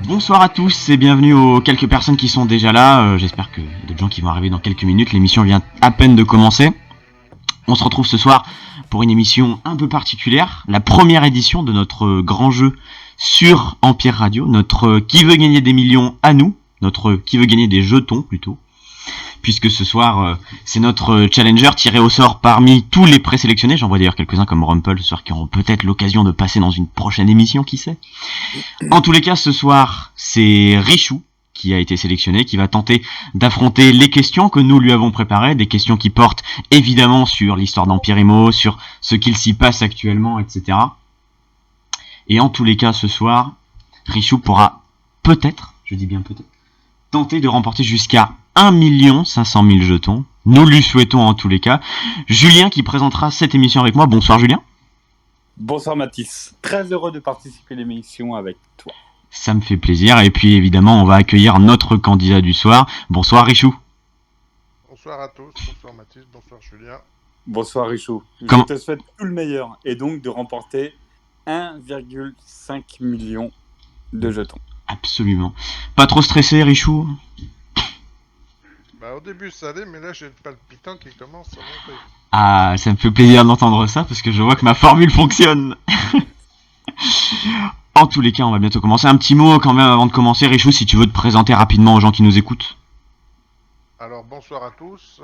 Bonsoir à tous et bienvenue aux quelques personnes qui sont déjà là. J'espère qu'il y a d'autres gens qui vont arriver dans quelques minutes. L'émission vient à peine de commencer. On se retrouve ce soir pour une émission un peu particulière. La première édition de notre grand jeu sur Empire Radio. Notre qui veut gagner des millions à nous. Notre qui veut gagner des jetons plutôt. Puisque ce soir, c'est notre challenger tiré au sort parmi tous les présélectionnés. J'en vois d'ailleurs quelques-uns comme Rumple ce soir qui auront peut-être l'occasion de passer dans une prochaine émission, qui sait. En tous les cas, ce soir, c'est Richou qui a été sélectionné, qui va tenter d'affronter les questions que nous lui avons préparées, des questions qui portent évidemment sur l'histoire d'Empire Imo, sur ce qu'il s'y passe actuellement, etc. Et en tous les cas, ce soir, Richou pourra peut-être, je dis bien peut-être, tenter de remporter jusqu'à 1 500 000 jetons. Nous lui souhaitons en tous les cas. Julien qui présentera cette émission avec moi. Bonsoir Julien. Bonsoir Mathis. Très heureux de participer à l'émission avec toi. Ça me fait plaisir. Et puis évidemment, on va accueillir notre candidat du soir. Bonsoir Richou. Bonsoir à tous. Bonsoir Mathis. Bonsoir Julien. Bonsoir Richou. Je te souhaite tout le meilleur et donc de remporter 1,5 million de jetons. Absolument. Pas trop stressé Richou? Au début ça allait, mais là j'ai le palpitant qui commence à monter. Ah, ça me fait plaisir d'entendre ça parce que je vois que ma formule fonctionne. En tous les cas, on va bientôt commencer. Un petit mot quand même avant de commencer, Richou, si tu veux te présenter rapidement aux gens qui nous écoutent. Alors bonsoir à tous.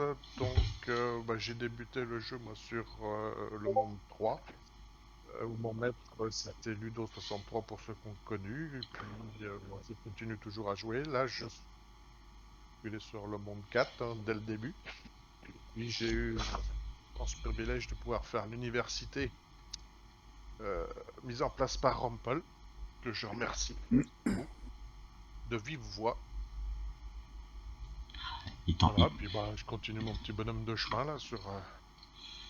J'ai débuté le jeu moi sur le monde 3. Où mon maître c'était Ludo63 pour ceux qu'on connu. Et puis moi je continue toujours à jouer. Là je suis sur le monde 4 dès le début. Puis j'ai eu ce privilège de pouvoir faire l'université mise en place par Rumple, que je remercie de vive voix. Voilà, puis je continue mon petit bonhomme de chemin là sur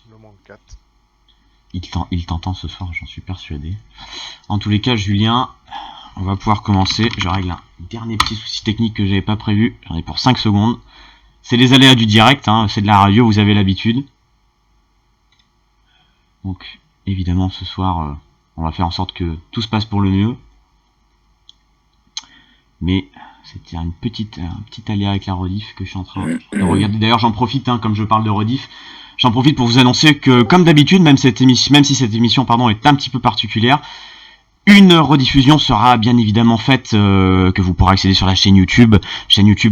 le monde 4. Il t'entend ce soir, j'en suis persuadé. En tous les cas, Julien, on va pouvoir commencer. Je règle un dernier petit souci technique que j'avais pas prévu. J'en ai pour 5 secondes. C'est les aléas du direct, c'est de la radio, vous avez l'habitude. Donc, évidemment, ce soir, on va faire en sorte que tout se passe pour le mieux. Mais c'était un petit aléa avec la rediff que je suis en train de regarder. D'ailleurs, j'en profite, comme je parle de rediff, j'en profite pour vous annoncer que, comme d'habitude, même si cette émission est un petit peu particulière, une rediffusion sera bien évidemment faite, que vous pourrez accéder sur la chaîne YouTube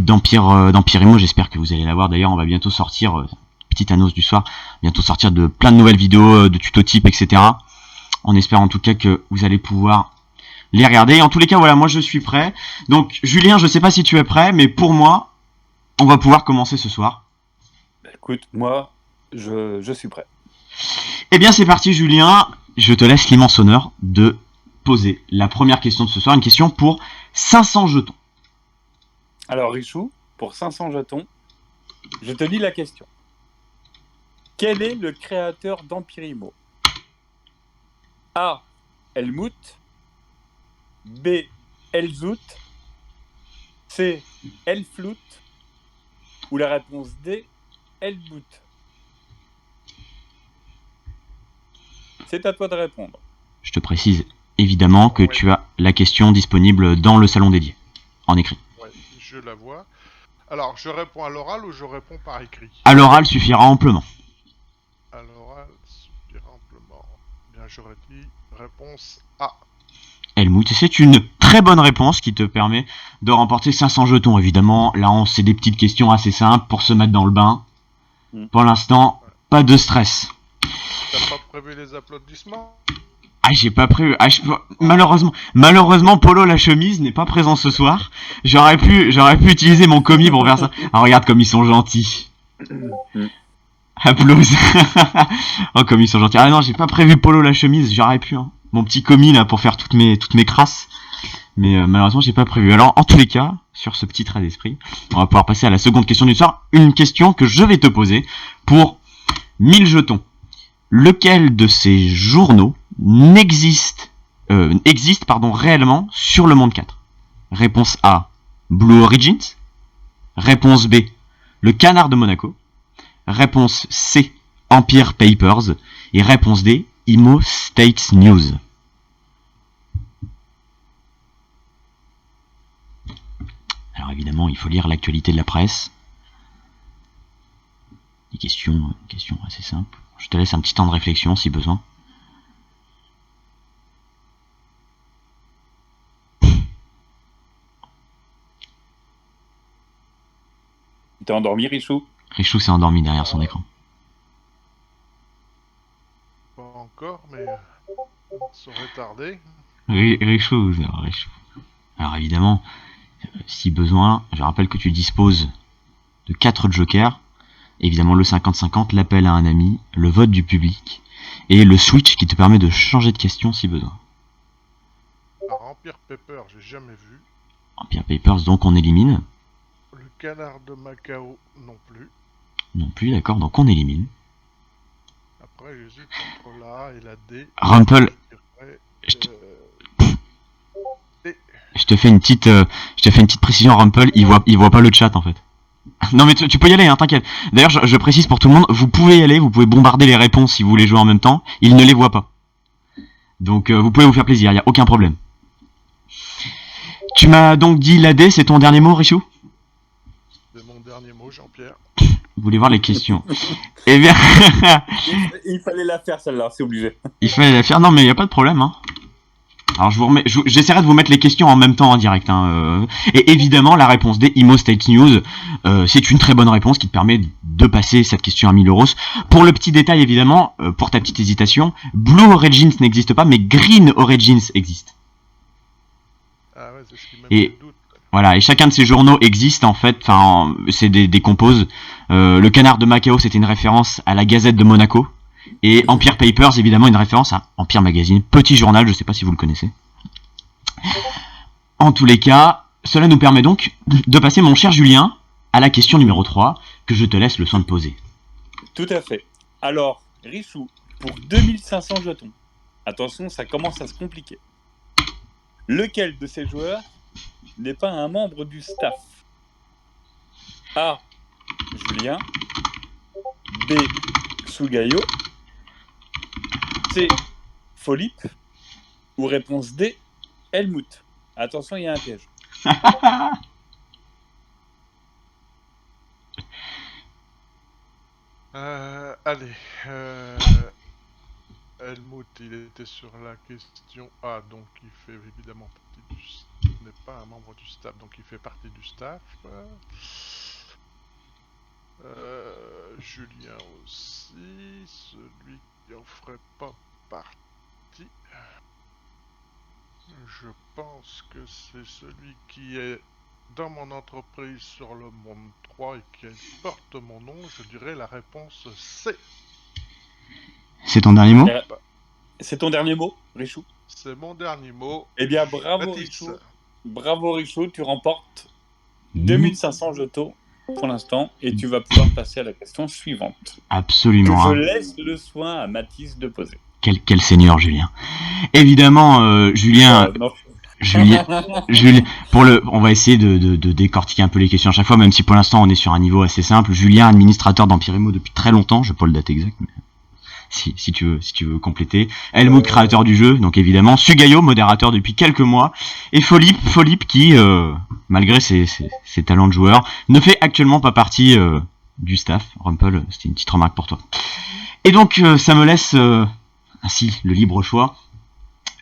d'Empire Imo. J'espère que vous allez la voir. D'ailleurs, on va bientôt sortir, petite annonce du soir, bientôt sortir de plein de nouvelles vidéos, de tutotypes, etc. On espère en tout cas que vous allez pouvoir les regarder. Et en tous les cas, voilà, moi je suis prêt. Donc, Julien, je sais pas si tu es prêt, mais pour moi, on va pouvoir commencer ce soir. Écoute, moi, je suis prêt. Eh bien, c'est parti, Julien. Je te laisse l'immense honneur de poser la première question de ce soir, une question pour 500 jetons. Alors Richou, pour 500 jetons, je te lis la question. Quel est le créateur d'Empire Imo? A. Helmut. B. Elzout. C. Elflout. Ou la réponse D. Helmut. C'est à toi de répondre. Je te précise évidemment que tu as la question disponible dans le salon dédié, en écrit. Ouais, je la vois. Alors, je réponds à l'oral ou je réponds par écrit? À l'oral suffira amplement. À l'oral suffira amplement. Bien, j'aurais dit réponse A. Helmut, c'est une très bonne réponse qui te permet de remporter 500 jetons. Évidemment, là, c'est des petites questions assez simples pour se mettre dans le bain. Pour l'instant, pas de stress. T'as pas prévu les applaudissements? Ah, j'ai pas prévu. Malheureusement, Polo la chemise n'est pas présent ce soir. J'aurais pu utiliser mon commis pour faire ça. Ah, regarde comme ils sont gentils. Applause. Oh, comme ils sont gentils. Ah non, j'ai pas prévu Polo la chemise. J'aurais pu. Mon petit commis là pour faire toutes mes crasses. Mais malheureusement, j'ai pas prévu. Alors, en tous les cas, sur ce petit trait d'esprit, on va pouvoir passer à la seconde question du soir. Une question que je vais te poser pour 1000 jetons. Lequel de ces journaux existe réellement sur le monde 4? Réponse A, Blue Origins. Réponse B, le Canard de Monaco. Réponse C, Empire Papers. Et réponse D, Imo States News. Alors évidemment, il faut lire l'actualité de la presse. Des questions assez simples. Je te laisse un petit temps de réflexion si besoin. T'es endormi, Richou? Richou s'est endormi derrière son écran. Pas encore, mais ça aurait tardé. Richou. Alors évidemment, si besoin, je rappelle que tu disposes de 4 jokers. Évidemment le 50-50, l'appel à un ami, le vote du public et le switch qui te permet de changer de question si besoin. Alors, Empire Paper, j'ai jamais vu. Empire Papers, donc on élimine. Le canard de Macao, non plus. Non plus, d'accord, donc on élimine. Après, j'hésite entre la A et la D. Rumple, Je dirais, je te fais une petite précision, Rumple, il voit pas le chat en fait. Non mais tu peux y aller, hein, t'inquiète. D'ailleurs, je précise pour tout le monde, vous pouvez y aller, vous pouvez bombarder les réponses si vous voulez jouer en même temps. Il ne les voit pas. Donc vous pouvez vous faire plaisir, il n'y a aucun problème. Tu m'as donc dit la D, c'est ton dernier mot, Richou? c'est mon dernier mot, Jean-Pierre. Vous voulez voir les questions? Eh bien, Il fallait la faire celle-là, c'est obligé. il fallait la faire. Non mais il n'y a pas de problème, hein. Alors j'essaierai de vous mettre les questions en même temps en direct. Hein. Et évidemment, la réponse D, Imo States News, c'est une très bonne réponse qui te permet de passer cette question à 1000 euros. Pour le petit détail, évidemment, pour ta petite hésitation, Blue Origins n'existe pas, mais Green Origins existe. Ah ouais, c'est ce qui m'a Et- mis le doute. Voilà, et chacun de ces journaux existe en fait, enfin, c'est des composes. Le Canard de Macao, c'était une référence à la Gazette de Monaco. Et Empire Papers, évidemment, une référence à Empire Magazine, petit journal, je sais pas si vous le connaissez. En tous les cas, cela nous permet donc de passer, mon cher Julien, à la question numéro 3, que je te laisse le soin de poser. Tout à fait. Alors, Richou, pour 2500 jetons, attention, ça commence à se compliquer. Lequel de ces joueurs n'est pas un membre du staff? A. Julien. B. Sugayo. C. Philippe. Ou réponse D. Helmut. Attention, il y a un piège. Allez. Helmut, il était sur la question A, donc il fait évidemment partie du... Il n'est pas un membre du staff, donc il fait partie du staff. Julien aussi, celui qui en ferait pas partie. Je pense que c'est celui qui est dans mon entreprise sur le monde 3 et qui porte mon nom. Je dirais la réponse C. C'est ton dernier mot? C'est ton dernier mot, Richou? C'est mon dernier mot. Eh bien, bravo, Mathis. Richou. Bravo, Richou. Tu remportes 2500 jetons pour l'instant et tu vas pouvoir passer à la question suivante. Que Absolument. je Hein. laisse le soin à Mathis de poser. Quel seigneur, Julien. Évidemment, Julien, Non. Julien, on va essayer de décortiquer un peu les questions à chaque fois, même si pour l'instant on est sur un niveau assez simple. Julien, administrateur d'Empire Imo depuis très longtemps, je n'ai pas le date exact, mais si tu veux compléter. Helmut, créateur du jeu, donc évidemment. Sugayo, modérateur depuis quelques mois. Et Philippe qui, malgré ses talents de joueur, ne fait actuellement pas partie du staff. Rumple, c'était une petite remarque pour toi. Et donc, ça me laisse ainsi le libre choix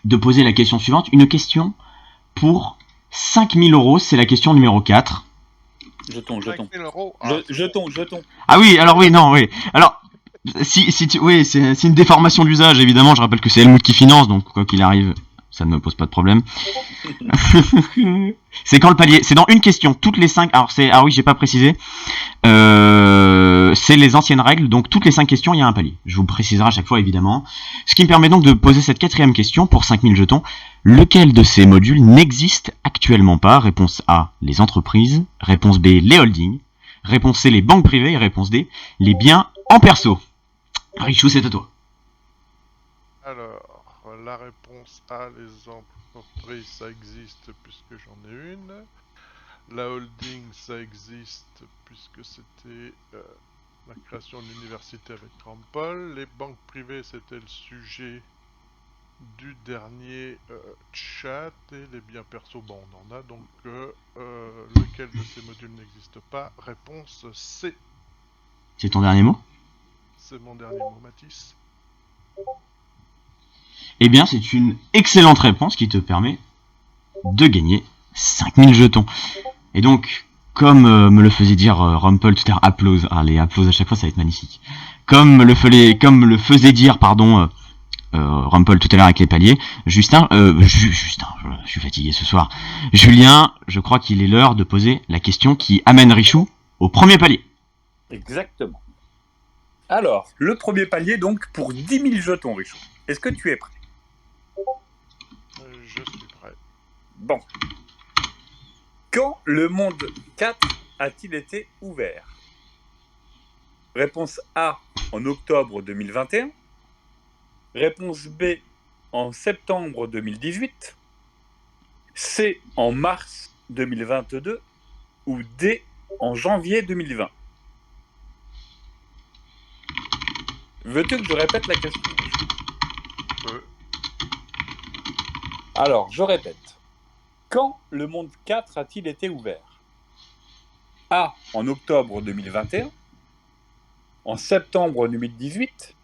de poser la question suivante. Une question pour 5000 euros, c'est la question numéro 4. Jetons. 5 000 euros. Jetons. Ah oui, alors oui, non, oui. Alors, oui, c'est une déformation d'usage, évidemment. Je rappelle que c'est Helmut qui finance, donc quoi qu'il arrive, ça ne me pose pas de problème. C'est quand le palier? C'est dans une question, toutes les 5. Ah oui, j'ai pas précisé. C'est les anciennes règles, donc toutes les 5 questions, il y a un palier. Je vous préciserai à chaque fois, évidemment. Ce qui me permet donc de poser cette 4e question pour 5000 jetons. Lequel de ces modules n'existe actuellement pas? Réponse A, les entreprises. Réponse B, les holdings. Réponse C, les banques privées. Et réponse D, les biens en perso. Richou, c'est à toi. Alors, la réponse A, les entreprises, ça existe puisque j'en ai une. La holding, ça existe puisque c'était la création de l'université avec Rampol. Les banques privées, c'était le sujet du dernier chat. Et les biens perso, bon, on en a. Donc, lequel de ces modules n'existe pas? Réponse C. C'est ton dernier mot? C'est mon dernier mot, Mathis. Eh bien, c'est une excellente réponse qui te permet de gagner 5000 jetons. Et donc, comme me le faisait dire Rumpel tout à l'heure, applause. Ah, les applauses à chaque fois, ça va être magnifique. Comme le faisait dire, Rumpel tout à l'heure avec les paliers, Justin, je suis fatigué ce soir. Julien, je crois qu'il est l'heure de poser la question qui amène Richou au premier palier. Exactement. Alors, le premier palier donc pour 10 000 jetons, Richou. Est-ce que tu es prêt? Je suis prêt. Bon. Quand le monde 4 a-t-il été ouvert? Réponse A, en octobre 2021. Réponse B, en septembre 2018. C, en mars 2022. Ou D, en janvier 2020. Veux-tu que je répète la question? Alors, je répète. Quand le monde 4 a-t-il été ouvert? A, en octobre 2021. En septembre 2018.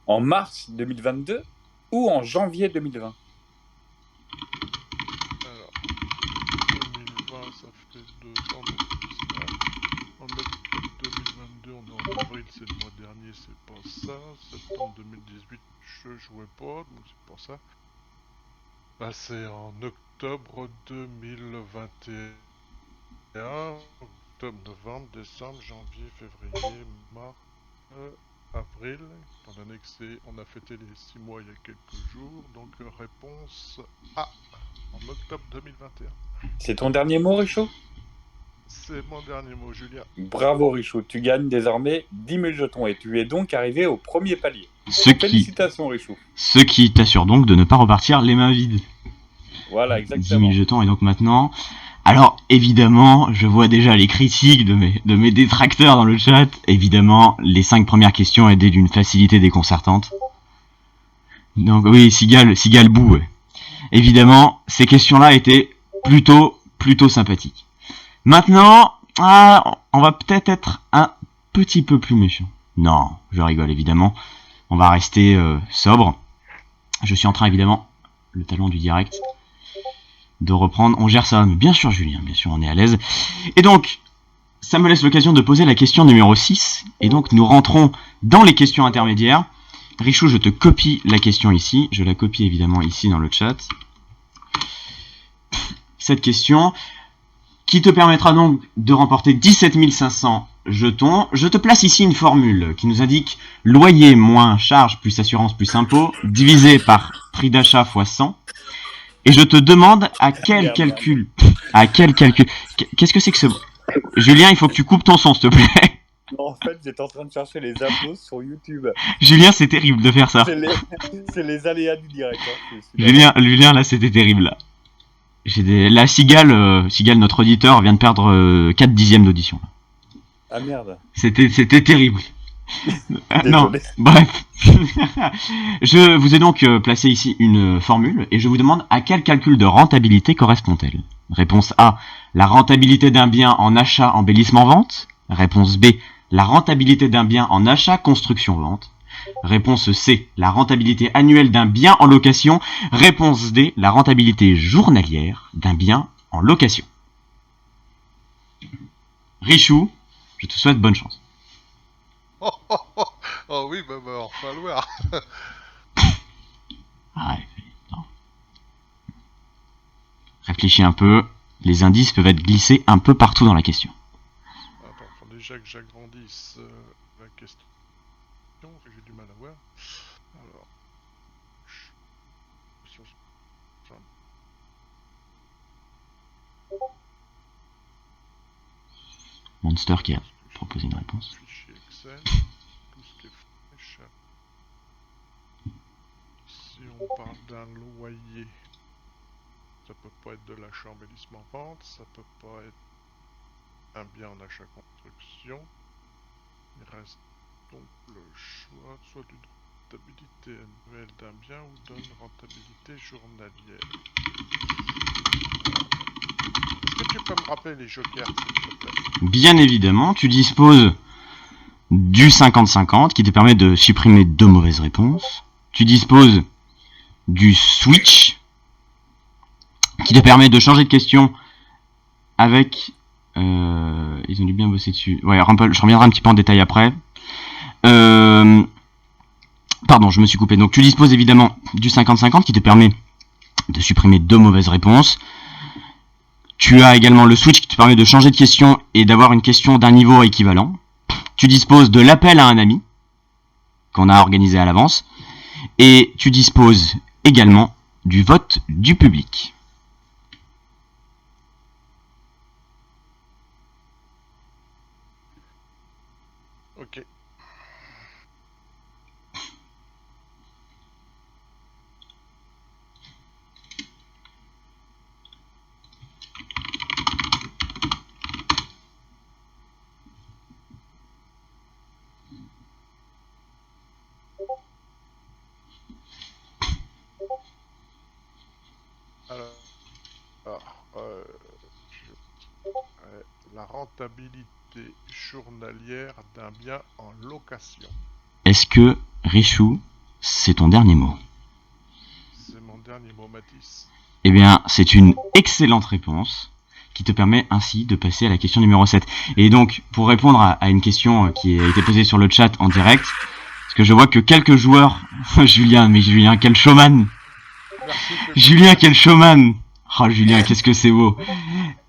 En mars 2022. Ou en janvier 2020. Alors, 2020, ça fait 2 ans, donc c'est ça. En octobre 2022, on est en avril, c'est le mois dernier, c'est pas ça. Septembre 2018, je jouais pas, donc c'est pas ça. Bah, c'est en octobre 2021. Octobre, novembre, décembre, janvier, février, mars, avril. Étant donné que on a fêté les 6 mois il y a quelques jours, donc réponse A, en octobre 2021. C'est ton dernier mot, Richaud? C'est mon dernier mot, Julien. Bravo, Richaud. Tu gagnes désormais 10 000 jetons et tu es donc arrivé au premier palier. Félicitations, Richaud. Ce qui t'assure donc de ne pas repartir les mains vides. Voilà, 10 exactement. 000 jetons, et donc maintenant... Alors, évidemment, je vois déjà les critiques de mes détracteurs dans le chat. Évidemment, les 5 premières questions étaient d'une facilité déconcertante. Donc oui, Sigal Bou, ouais. Évidemment, ces questions-là étaient plutôt sympathiques. Maintenant, on va peut-être être un petit peu plus méchant. Non, je rigole évidemment. On va rester sobre. Je suis en train évidemment, le talent du direct, de reprendre. On gère ça, mais bien sûr Julien, bien sûr on est à l'aise. Et donc, ça me laisse l'occasion de poser la question numéro 6. Et donc nous rentrons dans les questions intermédiaires. Richou, je te copie la question ici. Je la copie évidemment ici dans le chat. Cette question qui te permettra donc de remporter 17 500 jetons. Je te place ici une formule qui nous indique loyer moins charge plus assurance plus impôt divisé par prix d'achat fois 100. Et je te demande à quel calcul... Qu'est-ce que c'est que ce... Julien, il faut que tu coupes ton son, s'il te plaît. Non, en fait, j'étais en train de chercher les applauses sur YouTube. Julien, c'est terrible de faire ça. C'est les aléas du direct. Hein. Julien, là, c'était terrible. Là. La Sigal, notre auditeur, vient de perdre 4 dixièmes d'audition. Ah merde. C'était terrible. Non, bref. Je vous ai donc placé ici une formule et je vous demande à quel calcul de rentabilité correspond-elle. Réponse A, la rentabilité d'un bien en achat, embellissement, vente. Réponse B, la rentabilité d'un bien en achat, construction, vente. Réponse C, la rentabilité annuelle d'un bien en location. Réponse D, la rentabilité journalière d'un bien en location. Richou, je te souhaite bonne chance. Oh oui, bah va en falloir. Réfléchis un peu, les indices peuvent être glissés un peu partout dans la question. Attends, faut déjà que j'agrandisse la question, j'ai du mal à voir. Alors... Monster qui a proposé une réponse. Fichier Excel, tout ce qui est fraîche. Si on parle d'un loyer, ça peut pas être de l'achat embellissement vente, ça peut pas être un bien en achat construction. Il reste donc le choix soit d'une rentabilité annuelle d'un bien ou d'une rentabilité journalière. Est-ce que tu peux me rappeler les jokers, s'il te plaît? Bien évidemment, tu disposes du 50-50 qui te permet de supprimer 2 mauvaises réponses. Tu disposes du switch qui te permet de changer de question avec... ils ont dû bien bosser dessus. Ouais, je reviendrai un petit peu en détail après. Pardon, je me suis coupé. Donc tu disposes évidemment du 50-50 qui te permet de supprimer 2 mauvaises réponses. Tu as également le switch qui te permet de changer de question et d'avoir une question d'un niveau équivalent. Tu disposes de l'appel à un ami qu'on a organisé à l'avance. Et tu disposes également du vote du public. Ok. La rentabilité journalière d'un bien en location. Est-ce que, Richou, c'est ton dernier mot? C'est mon dernier mot, Mathis. Eh bien, c'est une excellente réponse qui te permet ainsi de passer à la question numéro 7. Et donc, pour répondre à une question qui a été posée sur le chat en direct, parce que je vois que quelques joueurs... Julien, quel showman! Julien, quel showman! Oh Julien, qu'est-ce que c'est beau!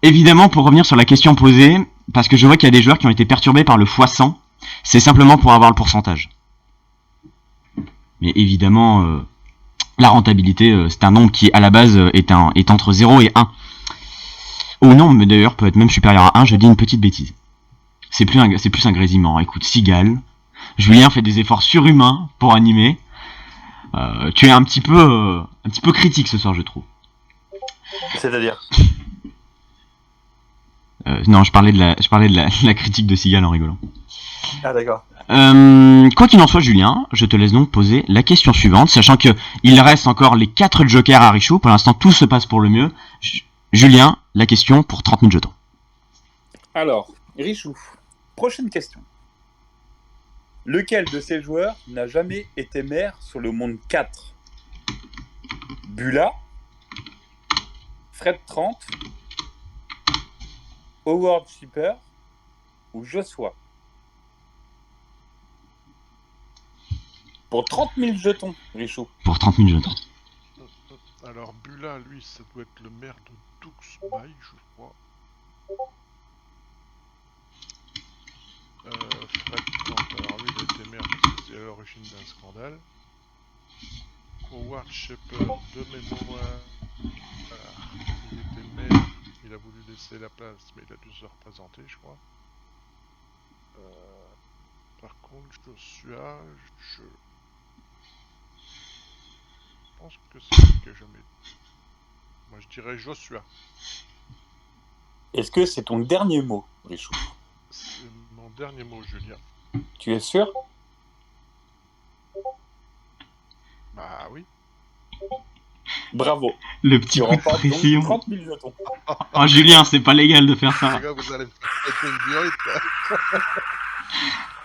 Évidemment, pour revenir sur la question posée, parce que je vois qu'il y a des joueurs qui ont été perturbés par le x100, c'est simplement pour avoir le pourcentage. Mais évidemment, la rentabilité, c'est un nombre qui, à la base, est entre 0 et 1. Ou non, mais d'ailleurs, peut être même supérieur à 1, je dis une petite bêtise. C'est plus un grésillement. Écoute, Cigale, Julien fait des efforts surhumains pour animer. Tu es un petit peu critique ce soir, je trouve. C'est-à-dire non, je parlais de la critique de Cigale en rigolant. Ah d'accord. Quoi qu'il en soit, Julien, je te laisse donc poser la question suivante, sachant que il reste encore les 4 jokers à Richou. Pour l'instant, tout se passe pour le mieux. Julien, la question pour 30 000 jetons. Alors, Richou, prochaine question. Lequel de ces joueurs n'a jamais été maire sur le monde 4? Bula, Fred 30, Howard Shipper ou Joshua? Pour 30 000 jetons, Richou. Pour 30 000 jetons. Alors, Bula, lui, ça doit être le maire de Duxbury, je crois. Fred 30, alors lui, il a été maire parce que c'est à l'origine d'un scandale. Howard Shepard, de mémoire, il était maire, il a voulu laisser la place, mais il a dû se représenter, je crois. Par contre, Joshua, je pense que c'est lui qui a jamais... Moi, je dirais Joshua. Est-ce que c'est ton dernier mot, Richou? C'est mon dernier mot, Julien. Tu es sûr? Bah oui. Bravo. Le petit Tu coup de remportes donc pression. 30 000 jetons. Oh Julien, c'est pas légal de faire ça. Les gars, vous allez me faire péter une biorite, là.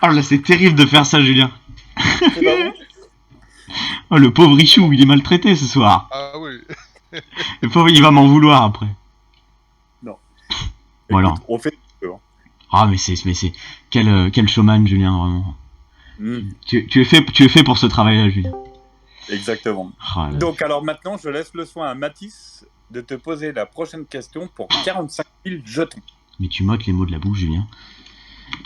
Oh là, c'est terrible de faire ça, Julien. C'est pas bon? Oh, le pauvre Richou, il est maltraité ce soir. Ah oui. Le pauvre, il va m'en vouloir après. Non. Voilà. Écoute, on fait Ah, mais c'est quel showman, Julien, vraiment. Tu es fait pour ce travail-là, Julien. Exactement. Oh là. Donc alors maintenant, je laisse le soin à Mathis de te poser la prochaine question pour 45 000 jetons. Mais tu m'ôtes les mots de la bouche, Julien.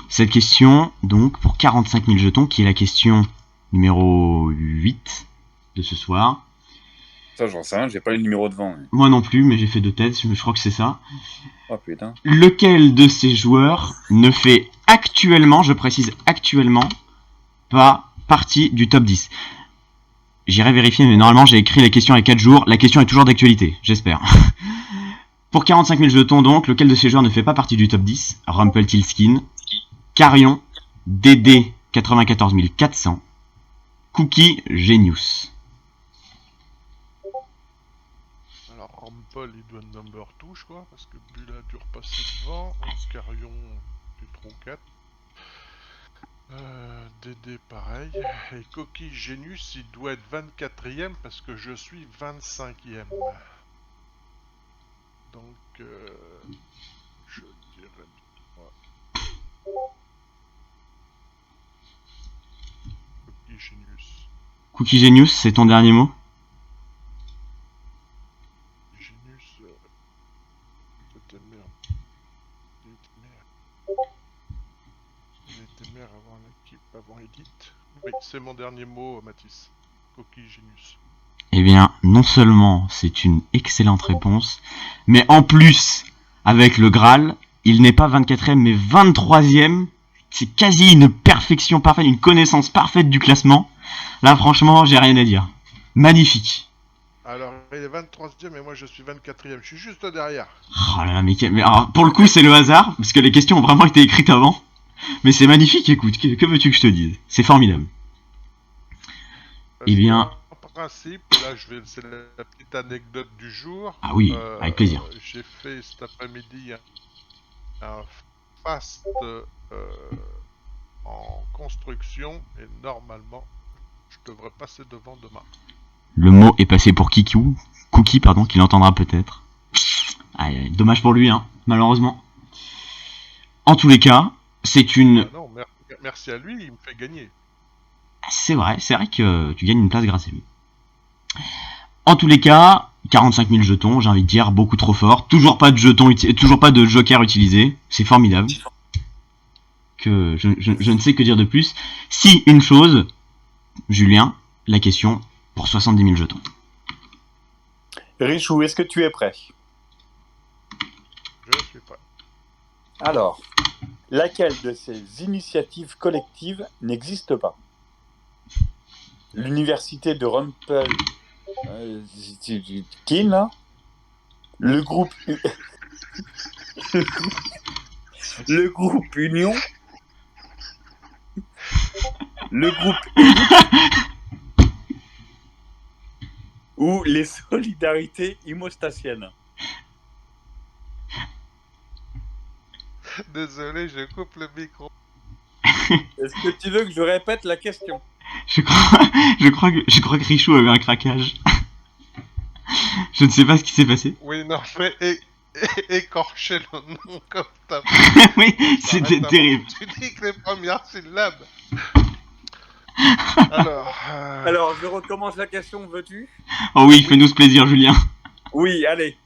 Cette question, donc, pour 45 000 jetons, qui est la question numéro 8 de ce soir. Ça, j'en sais rien, j'ai pas le numéro devant. Mais... Moi non plus, mais j'ai fait 2 têtes, je crois que c'est ça. Oh putain. Lequel de ces joueurs ne fait actuellement, je précise actuellement, pas partie du top 10 ? J'irai vérifier, mais normalement j'ai écrit la question il y a 4 jours. La question est toujours d'actualité, j'espère. Pour 45 000 jetons donc, lequel de ces joueurs ne fait pas partie du top 10 ? Rumpelstiltskin, Carrion, DD 94400, Cookie Genius. Alors, Rampol, il doit number 2, je crois, parce que Bull a dû repasser devant. Oscarion, du trou 4. DD, pareil. Et Cookie Genius, il doit être 24ème parce que je suis 25ème. Donc, je dirais... Cookie Genius. Cookie Genius, c'est ton dernier mot? Genius... C'était merde. Il était maire avant l'équipe, avant Edith. Oui, c'est mon dernier mot, Mathis. Cookie Genius. Eh bien, non seulement c'est une excellente réponse, mais en plus, avec le Graal, il n'est pas 24ème, mais 23ème. C'est quasi une perfection parfaite, une connaissance parfaite du classement. Là, franchement, j'ai rien à dire. Magnifique. Alors, il est 23ème et moi je suis 24ème. Je suis juste derrière. Oh là là, mais alors, pour le coup, c'est le hasard, parce que les questions ont vraiment été écrites avant. Mais c'est magnifique, écoute, que veux-tu que je te dise? C'est formidable. Parce Eh bien... En principe, là je vais... c'est la petite anecdote du jour. Ah oui, avec plaisir. J'ai fait cet après-midi un fast en construction et normalement je devrais passer devant demain. Le mot est passé pour Cookie, pardon, qu'il entendra peut-être. Ah, dommage pour lui, hein, malheureusement. En tous les cas, c'est une... Ah non, merci à lui, il me fait gagner. C'est vrai que tu gagnes une place grâce à lui. En tous les cas, 45 000 jetons, j'ai envie de dire, beaucoup trop fort. Toujours pas de jetons, toujours pas de joker utilisé. C'est formidable. Que je ne sais que dire de plus. Si, une chose, Julien, la question pour 70 000 jetons. Richou, est-ce que tu es prêt? Je suis prêt. Alors, laquelle de ces initiatives collectives n'existe pas? L'université de Rumpel, Kin, là, le groupe le groupe Union, le groupe ou les solidarités imostatiennes. Désolé, je coupe le micro. Est-ce que tu veux que je répète la question? Je crois que Richou avait un craquage. Je ne sais pas ce qui s'est passé. Oui, non, mais écorcher le nom comme t'as Oui, c'était terrible. Tu dis que les premières syllabes. Alors, je recommence la question, veux-tu? Oh oui, fais-nous ce plaisir, Julien. Oui, allez.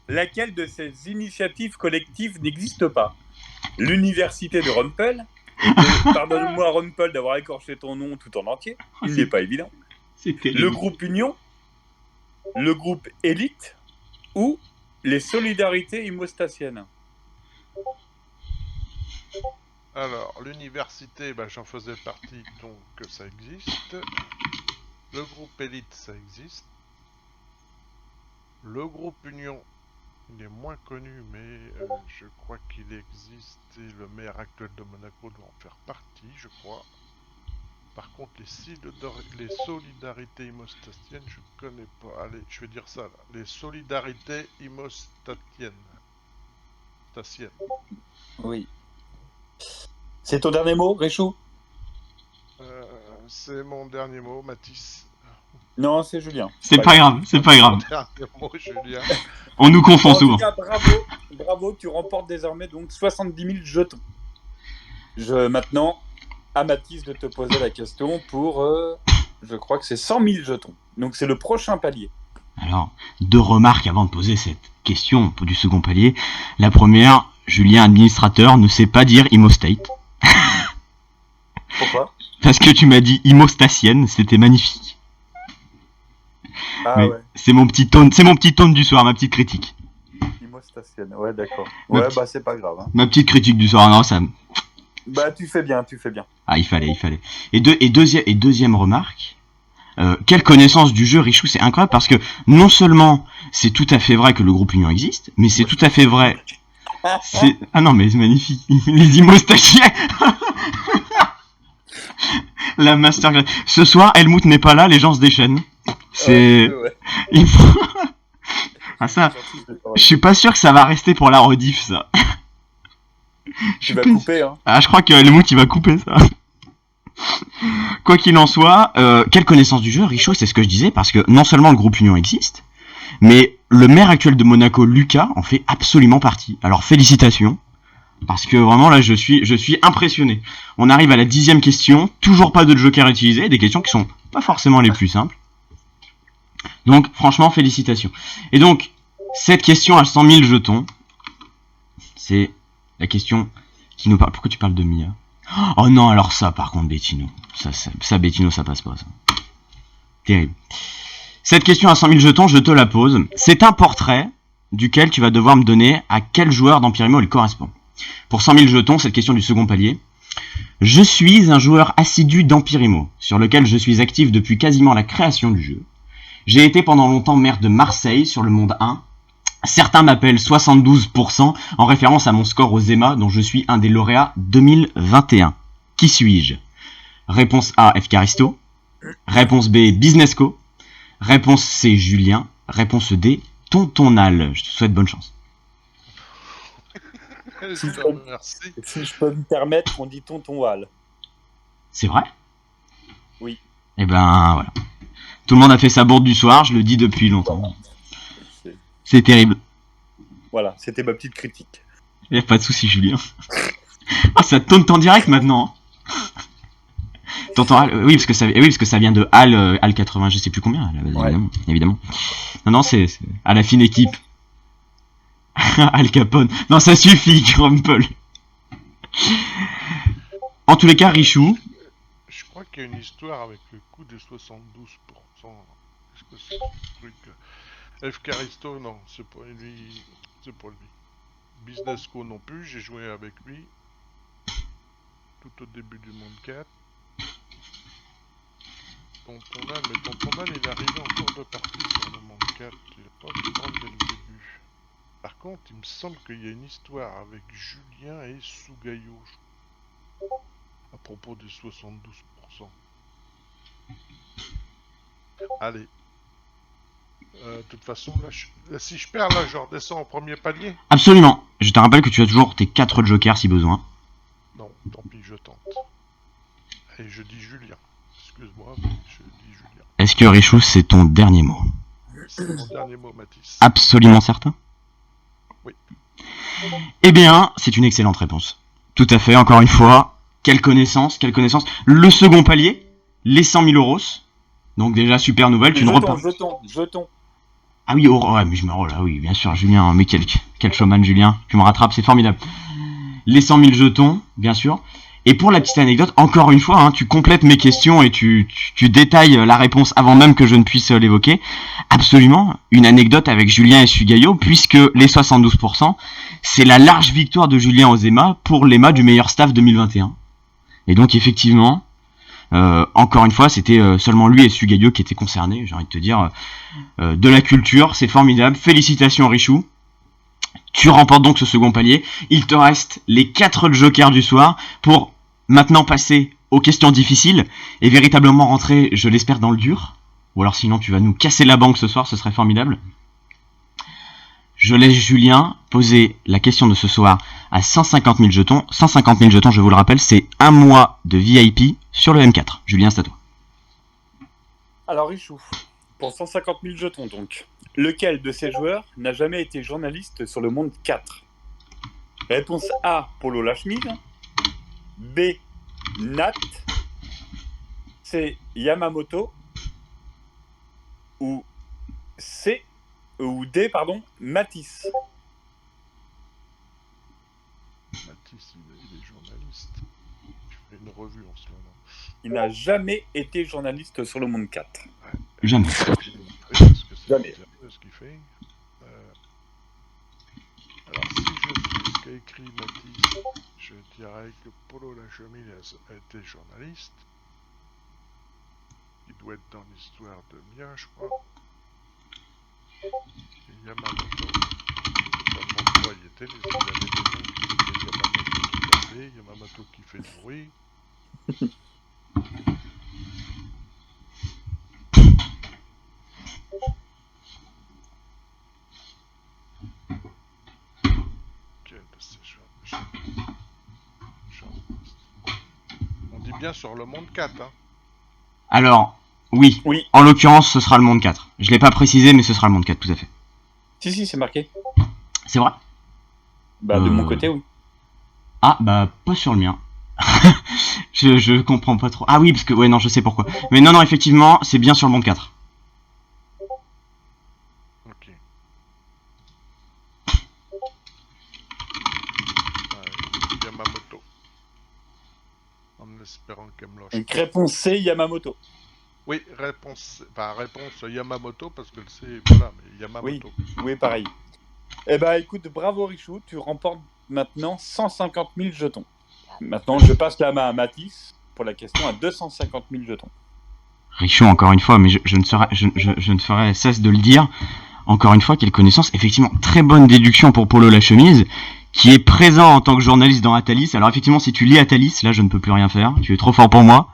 Laquelle de ces initiatives collectives n'existe pas? L'université de Rumpel. Pardonne-moi, Rumpel, d'avoir écorché ton nom tout en entier. Il n'est pas évident. C'est terrible. Le groupe Union, le groupe Élite ou les solidarités imostatiennes. Alors, l'université, bah, j'en faisais partie, donc ça existe. Le groupe Élite, ça existe. Le groupe Union, il est moins connu, mais je crois qu'il existe et le maire actuel de Monaco doit en faire partie, je crois. Par contre, les solidarités imostatiennes, je connais pas. Allez, je vais dire ça là. Les solidarités imostatiennes. Statiennes. Oui. C'est ton dernier mot, Richou? C'est mon dernier mot, Mathis. Non, c'est Julien. C'est pas grave, c'est pas grave. Dernier mot, Julien. On nous confond En tout souvent. cas, bravo, tu remportes désormais donc 70 000 jetons. Maintenant, à Mathis de te poser la question pour, je crois que c'est 100 000 jetons. Donc c'est le prochain palier. Alors, deux remarques avant de poser cette question du second palier. La première, Julien, administrateur, ne sait pas dire imostate. Pourquoi? Parce que tu m'as dit imostatienne, c'était magnifique. Ah mais ouais. C'est mon petit tone du soir, ma petite critique. Imostatienne, ouais, d'accord. Ouais, bah c'est pas grave. Hein. Ma petite critique du soir, non, ça... Bah tu fais bien. Ah, il fallait. Et deuxième remarque, quelle connaissance du jeu, Richou, c'est incroyable, parce que non seulement c'est tout à fait vrai que le groupe Union existe, mais c'est tout à fait vrai... Ah non, mais c'est magnifique. Les imostatiens. La masterclass. Ce soir, Helmut n'est pas là, les gens se déchaînent. C'est... Ouais. Il faut... Ah ça, je suis pas sûr que ça va rester pour la rediff, ça. Tu vas couper, hein. Ah, je crois que Helmut, il va couper ça. Quoi qu'il en soit, quelle connaissance du jeu, Richaud, c'est ce que je disais, parce que non seulement le groupe Union existe, mais le maire actuel de Monaco, Lucas, en fait absolument partie. Alors félicitations, parce que vraiment là, je suis impressionné. On arrive à la 10e question, toujours pas de joker utilisé, des questions qui sont pas forcément les plus simples. Donc franchement, félicitations. Et donc, cette question à 100 000 jetons, c'est la question qui nous parle. Pourquoi tu parles de Mia? Oh non, alors ça, par contre, Bettino. Ça Bettino, ça passe pas, ça. Terrible. Cette question à 100 000 jetons, je te la pose. C'est un portrait duquel tu vas devoir me donner à quel joueur d'Empirimo il correspond. Pour 100 000 jetons, cette question du second palier. Je suis un joueur assidu d'Empirimo, sur lequel je suis actif depuis quasiment la création du jeu. J'ai été pendant longtemps maire de Marseille, sur le monde 1. Certains m'appellent 72% en référence à mon score aux EMA dont je suis un des lauréats 2021. Qui suis-je? Réponse A, FCaristo. Réponse B, Businessco. Réponse C, Julien. Réponse D, Tontonal. Je te souhaite bonne chance. Merci. Si je peux me permettre, on dit tonton Hall. C'est vrai? Oui. Eh ben voilà. Tout le monde a fait sa bourde du soir, je le dis depuis longtemps. C'est terrible. Voilà, c'était ma petite critique. Il n'y a pas de souci, Julien. Ah, ça tourne en direct maintenant. Tonton Hal, oui, parce que ça vient de Hal 80, je sais plus combien, là, Ouais. évidemment. Non, c'est à la fine équipe. Al Capone. Non, ça suffit, Crumple. En tous les cas, Richou. Je crois qu'il y a une histoire avec le coup de 72%. Est-ce que c'est ce truc FCaristo, non, c'est pas lui. C'est pas lui. Businessco non plus, j'ai joué avec lui. Tout au début du monde 4. Tontonal, mais Tontonal il est arrivé en cours de partie sur le monde 4. Il n'a pas pu prendre dès le début. Par contre, il me semble qu'il y a une histoire avec Julien et Sugayo à propos des 72%. Allez. De toute façon, là, si je perds, là, je redescends au premier palier. Absolument. Je te rappelle que tu as toujours tes 4 jokers si besoin. Non, tant pis, je tente. Et je dis Julien. Excuse-moi, mais je dis Julien. Est-ce que Richou, c'est ton dernier mot? C'est mon dernier mot, Mathis. Absolument certain? Oui. Eh bien, c'est une excellente réponse. Tout à fait, encore une fois. Quelle connaissance, quelle connaissance. Le second palier, les 100 000 euros. Donc déjà, super nouvelle, tu ne repars. Jetons. Ah oui, ouais, mais je me rôle, ah oui, bien sûr, Julien, mais quel showman, Julien. Tu me rattrapes, c'est formidable. Les 100 000 jetons, bien sûr. Et pour la petite anecdote, encore une fois, hein, tu complètes mes questions et tu détailles la réponse avant même que je ne puisse l'évoquer. Absolument, une anecdote avec Julien et Sugayo, puisque les 72%, c'est la large victoire de Julien aux EMA pour l'EMA du meilleur staff 2021. Et donc effectivement, encore une fois, c'était seulement lui et Sugayo qui étaient concernés, j'ai envie de te dire, de la culture, c'est formidable. Félicitations Richou. Tu remportes donc ce second palier. Il te reste les 4 jokers du soir pour maintenant passer aux questions difficiles et véritablement rentrer, je l'espère, dans le dur. Ou alors sinon tu vas nous casser la banque ce soir, ce serait formidable. Je laisse Julien poser la question de ce soir à 150 000 jetons. 150 000 jetons, je vous le rappelle, c'est un mois de VIP sur le M4. Julien, c'est à toi. Alors Richou, pour 150 000 jetons donc, lequel de ces joueurs n'a jamais été journaliste sur le monde 4? Réponse A, Polo Lachmid. B, Nat. C, Yamamoto. Ou D, Matisse. Mathis, il est journaliste. Je fais une revue en ce moment. Il n'a jamais été journaliste sur le monde 4. Jamais. Parce que c'est Jamais. ce qu'il fait. Alors, si je suis ce qu'a écrit Mathis, je dirais que Polo Lachemille a été journaliste. Il doit être dans l'histoire de Mia, je crois. Et Yamamoto. Je me demande quoi il était, mais il avait des noms qui étaient Yamamoto qui passait, Yamamoto qui fait du bruit. bien sur le monde 4, hein. Alors, oui. Oui. En l'occurrence, ce sera le monde 4. Je l'ai pas précisé, mais ce sera le monde 4, tout à fait. Si, c'est marqué. C'est vrai? Bah, de mon côté, oui. Ah, bah, pas sur le mien. je comprends pas trop. Ah oui, parce que, ouais, non, je sais pourquoi. Mais non, effectivement, c'est bien sur le monde 4. Ok. Yamamoto. En espérant qu'elle me lâche Donc, pas. réponse C, Yamamoto. Oui, réponse Yamamoto, parce que le C, voilà, mais Yamamoto. Oui, pareil. Eh ben, écoute, bravo Richou, tu remportes maintenant 150 000 jetons. Maintenant, je passe la main à Mathis pour la question à 250 000 jetons. Richou, encore une fois, mais je ne ferai cesse de le dire. Encore une fois, quelle connaissance. Effectivement, très bonne déduction pour Polo la chemise, qui est présent en tant que journaliste dans Atalis. Alors effectivement, si tu lis Atalis, là, je ne peux plus rien faire. Tu es trop fort pour moi.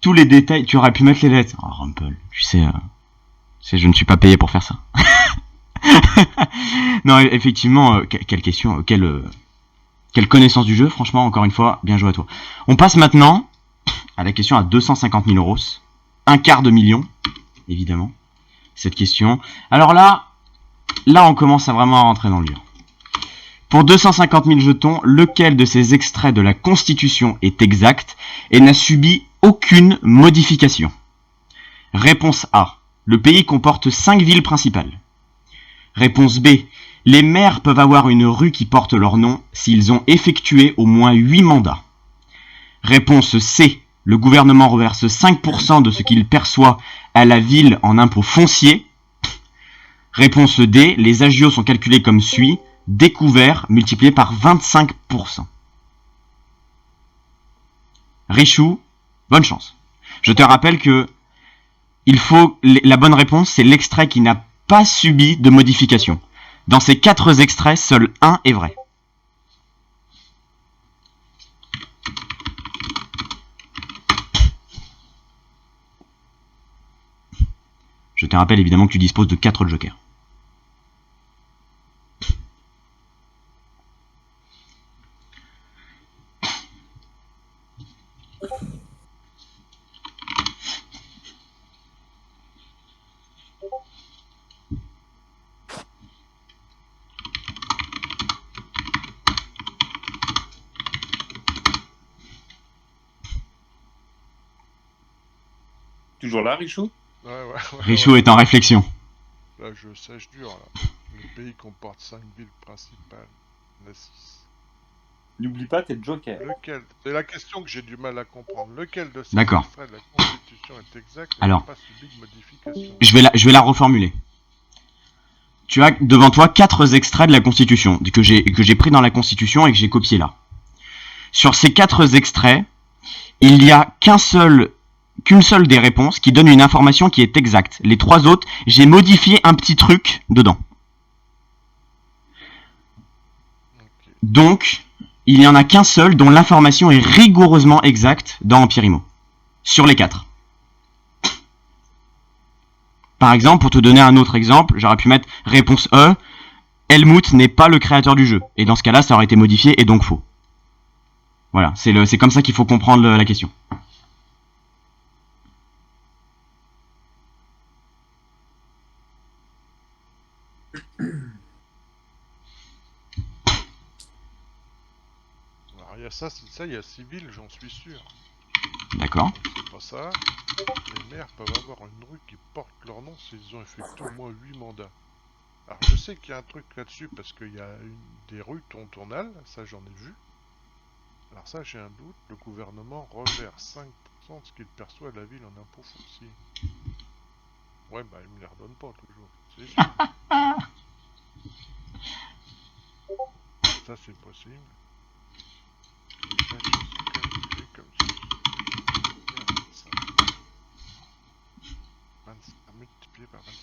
Tous les détails, tu aurais pu mettre les lettres. Oh, Rumple, tu sais, je ne suis pas payé pour faire ça. Non, effectivement, quelle question, quelle connaissance du jeu. Franchement, encore une fois, bien joué à toi. On passe maintenant à la question à 250 000 euros. Un quart de million, évidemment, cette question. Alors là, on commence à vraiment rentrer dans le dur. Pour 250 000 jetons, lequel de ces extraits de la Constitution est exact et n'a subi aucune modification? Réponse A. Le pays comporte 5 villes principales. Réponse B. Les maires peuvent avoir une rue qui porte leur nom s'ils ont effectué au moins 8 mandats. Réponse C. Le gouvernement reverse 5% de ce qu'il perçoit à la ville en impôts fonciers. Réponse D. Les agios sont calculés comme suit. Découvert multiplié par 25%. Richou, bonne chance. Je te rappelle que la bonne réponse, c'est l'extrait qui n'a pas subi de modification. Dans ces 4 extraits, seul un est vrai. Je te rappelle évidemment que tu disposes de 4 jokers. Toujours là, Richou? Ouais. Richou est en réflexion. Là, je sèche dur, là. Le pays comporte 5 villes principales. Il y en a 6. N'oublie pas tes jokers. Lequel? C'est la question que j'ai du mal à comprendre. Lequel de ces D'accord. extraits de la Constitution est exact et Alors, n'a pas subi de modification? Je vais la reformuler. Tu as devant toi 4 extraits de la Constitution que j'ai pris dans la Constitution et que j'ai copié là. Sur ces 4 extraits, il n'y a qu'une seule des réponses qui donne une information qui est exacte. Les 3 autres, j'ai modifié un petit truc dedans. Okay. Donc, il n'y en a qu'un seul dont l'information est rigoureusement exacte dans Empirimo. Sur les 4. Par exemple, pour te donner un autre exemple, j'aurais pu mettre réponse E, Helmut n'est pas le créateur du jeu. Et dans ce cas-là, ça aurait été modifié et donc faux. Voilà, c'est comme ça qu'il faut comprendre la question. Alors, il y a ça, il y a civil, j'en suis sûr. D'accord. C'est pas ça. Les maires peuvent avoir une rue qui porte leur nom s'ils ont effectué au moins 8 mandats. Alors, je sais qu'il y a un truc là-dessus parce qu'il y a des rues tournales, ça j'en ai vu. Alors ça, j'ai un doute. Le gouvernement reverse 5% de ce qu'il perçoit de la ville en impôts fonciers. Ouais, bah il me les redonne pas toujours. C'est sûr. Ça, c'est possible. Les agios sont calculés comme ça. 25 multiplié par 25.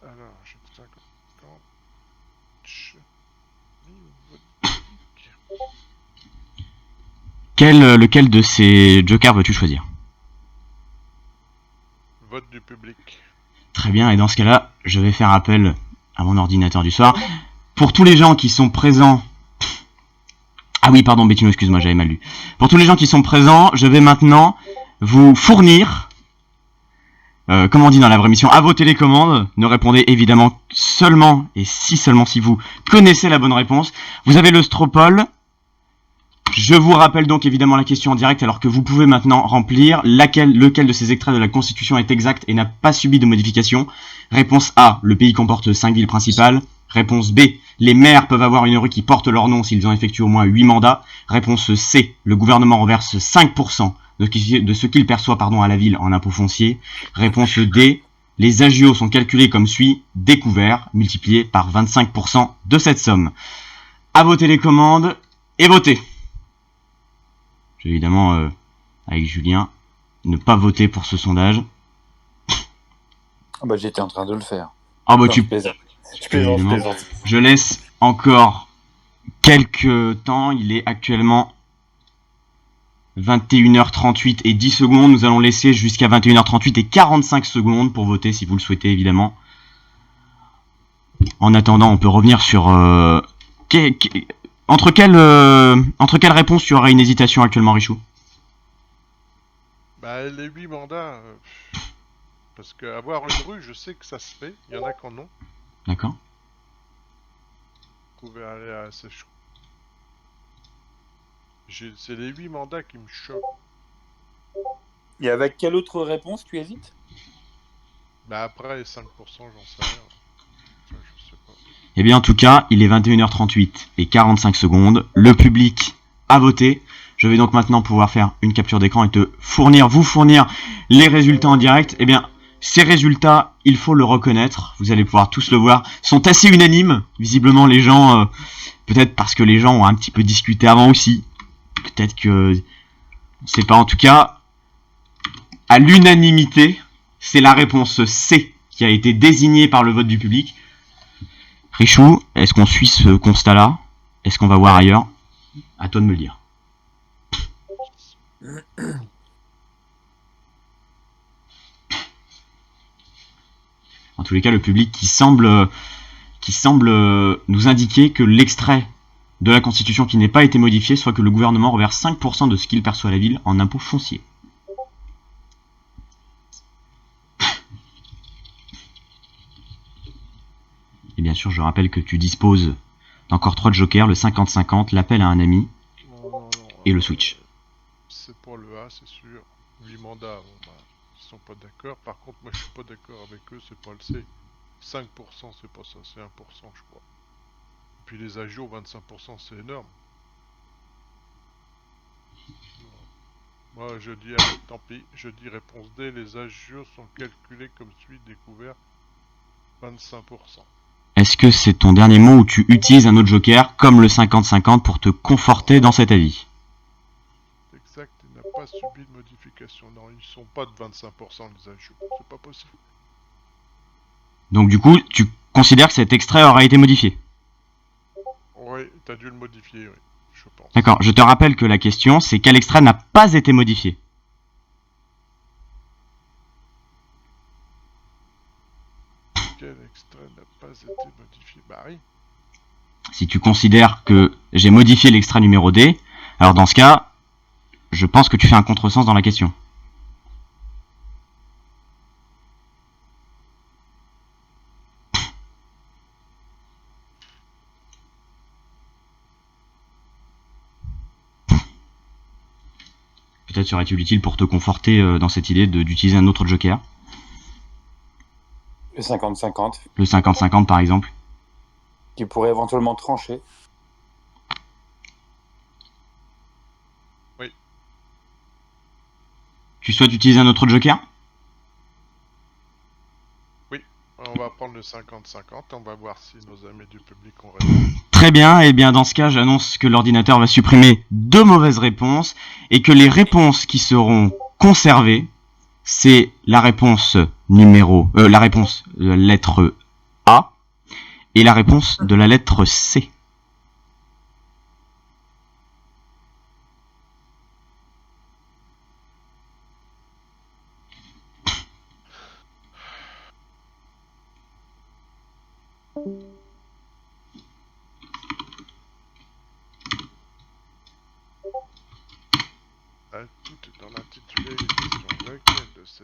Alors, j'ai 50. Lequel de ces jokers veux-tu choisir? Vote du public. Très bien, et dans ce cas-là, je vais faire appel à mon ordinateur du soir. Pour tous les gens qui sont présents Ah oui, pardon, Bettino, excuse-moi, j'avais mal lu. Pour tous les gens qui sont présents, je vais maintenant vous fournir, comme on dit dans la vraie mission, à vos télécommandes. Ne répondez évidemment seulement, et si seulement si vous connaissez la bonne réponse. Vous avez le Stropole. Je vous rappelle donc évidemment la question en direct, alors que vous pouvez maintenant remplir lequel de ces extraits de la Constitution est exact et n'a pas subi de modification. Réponse A, le pays comporte 5 villes principales. Réponse B, les maires peuvent avoir une rue qui porte leur nom s'ils ont effectué au moins 8 mandats. Réponse C, le gouvernement reverse 5% de ce qu'il perçoit à la ville en impôts fonciers. Réponse D, les agios sont calculés comme suit, découvert, multiplié par 25% de cette somme. À vos télécommandes et votez. Je vais évidemment, avec Julien, ne pas voter pour ce sondage. Ah bah j'étais en train de le faire. Ah bah Non, tu... je plaisante. Je laisse encore quelques temps. Il est actuellement 21h38 et 10 secondes. Nous allons laisser jusqu'à 21h38 et 45 secondes pour voter si vous le souhaitez évidemment. En attendant, on peut revenir sur... entre quelles réponses tu auras une hésitation actuellement, Richou? Bah, les 8 mandats, parce que avoir une rue, je sais que ça se fait. Il y en a qui en ont. D'accord. Vous pouvez aller à Sèche. C'est les 8 mandats qui me choquent. Et avec quelle autre réponse tu hésites? Bah après les 5%, j'en sais rien. Enfin, je sais pas. Eh bien en tout cas, il est 21h38 et 45 secondes. Le public a voté. Je vais donc maintenant pouvoir faire une capture d'écran et vous fournir les résultats en direct. Eh bien, ces résultats, il faut le reconnaître, vous allez pouvoir tous le voir, sont assez unanimes. Visiblement, les gens, peut-être parce que les gens ont un petit peu discuté avant aussi. Peut-être que, on sait pas. En tout cas, à l'unanimité, c'est la réponse C qui a été désignée par le vote du public. Richou, est-ce qu'on suit ce constat-là? Est-ce qu'on va voir ailleurs? À toi de me le dire. En tous les cas, le public qui semble nous indiquer que l'extrait de la Constitution qui n'est pas été modifié, soit que le gouvernement reverse 5% de ce qu'il perçoit à la ville en impôts fonciers. Et bien sûr, je rappelle que tu disposes d'encore 3 jokers, le 50-50, l'appel à un ami et le switch. C'est pour le A, c'est sûr. 8 mandats, bon, bah, ils sont pas d'accord. Par contre, moi je suis pas d'accord avec eux, c'est pas le C. 5% c'est pas ça, c'est 1% je crois. Et puis les agios, 25% c'est énorme. Moi je dis, allez, tant pis, je dis réponse D, les agios sont calculés comme suit, découvert 25%. Est-ce que c'est ton dernier mot ou tu utilises un autre joker comme le 50-50 pour te conforter dans cet avis? Exact, il n'a pas subi de modification. Non, ils sont pas de 25% les agios, c'est pas possible. Donc du coup, tu considères que cet extrait aura été modifié? Oui, t'as dû le modifier, oui, je pense. D'accord, je te rappelle que la question, c'est quel extrait n'a pas été modifié? Quel extrait n'a pas été modifié? Bah oui. Si tu considères que j'ai modifié l'extrait numéro D, alors dans ce cas, je pense que tu fais un contresens dans la question. Peut-être serait-il utile pour te conforter dans cette idée d'utiliser un autre joker. Le 50-50. Le 50-50 par exemple. Qui pourrait éventuellement trancher. Oui. Tu souhaites utiliser un autre joker? Oui. On va prendre le 50-50, on va voir si nos amis du public ont raison. Très bien, et bien dans ce cas, j'annonce que l'ordinateur va supprimer 2 mauvaises réponses et que les réponses qui seront conservées, c'est la réponse la réponse de la lettre A et la réponse de la lettre C.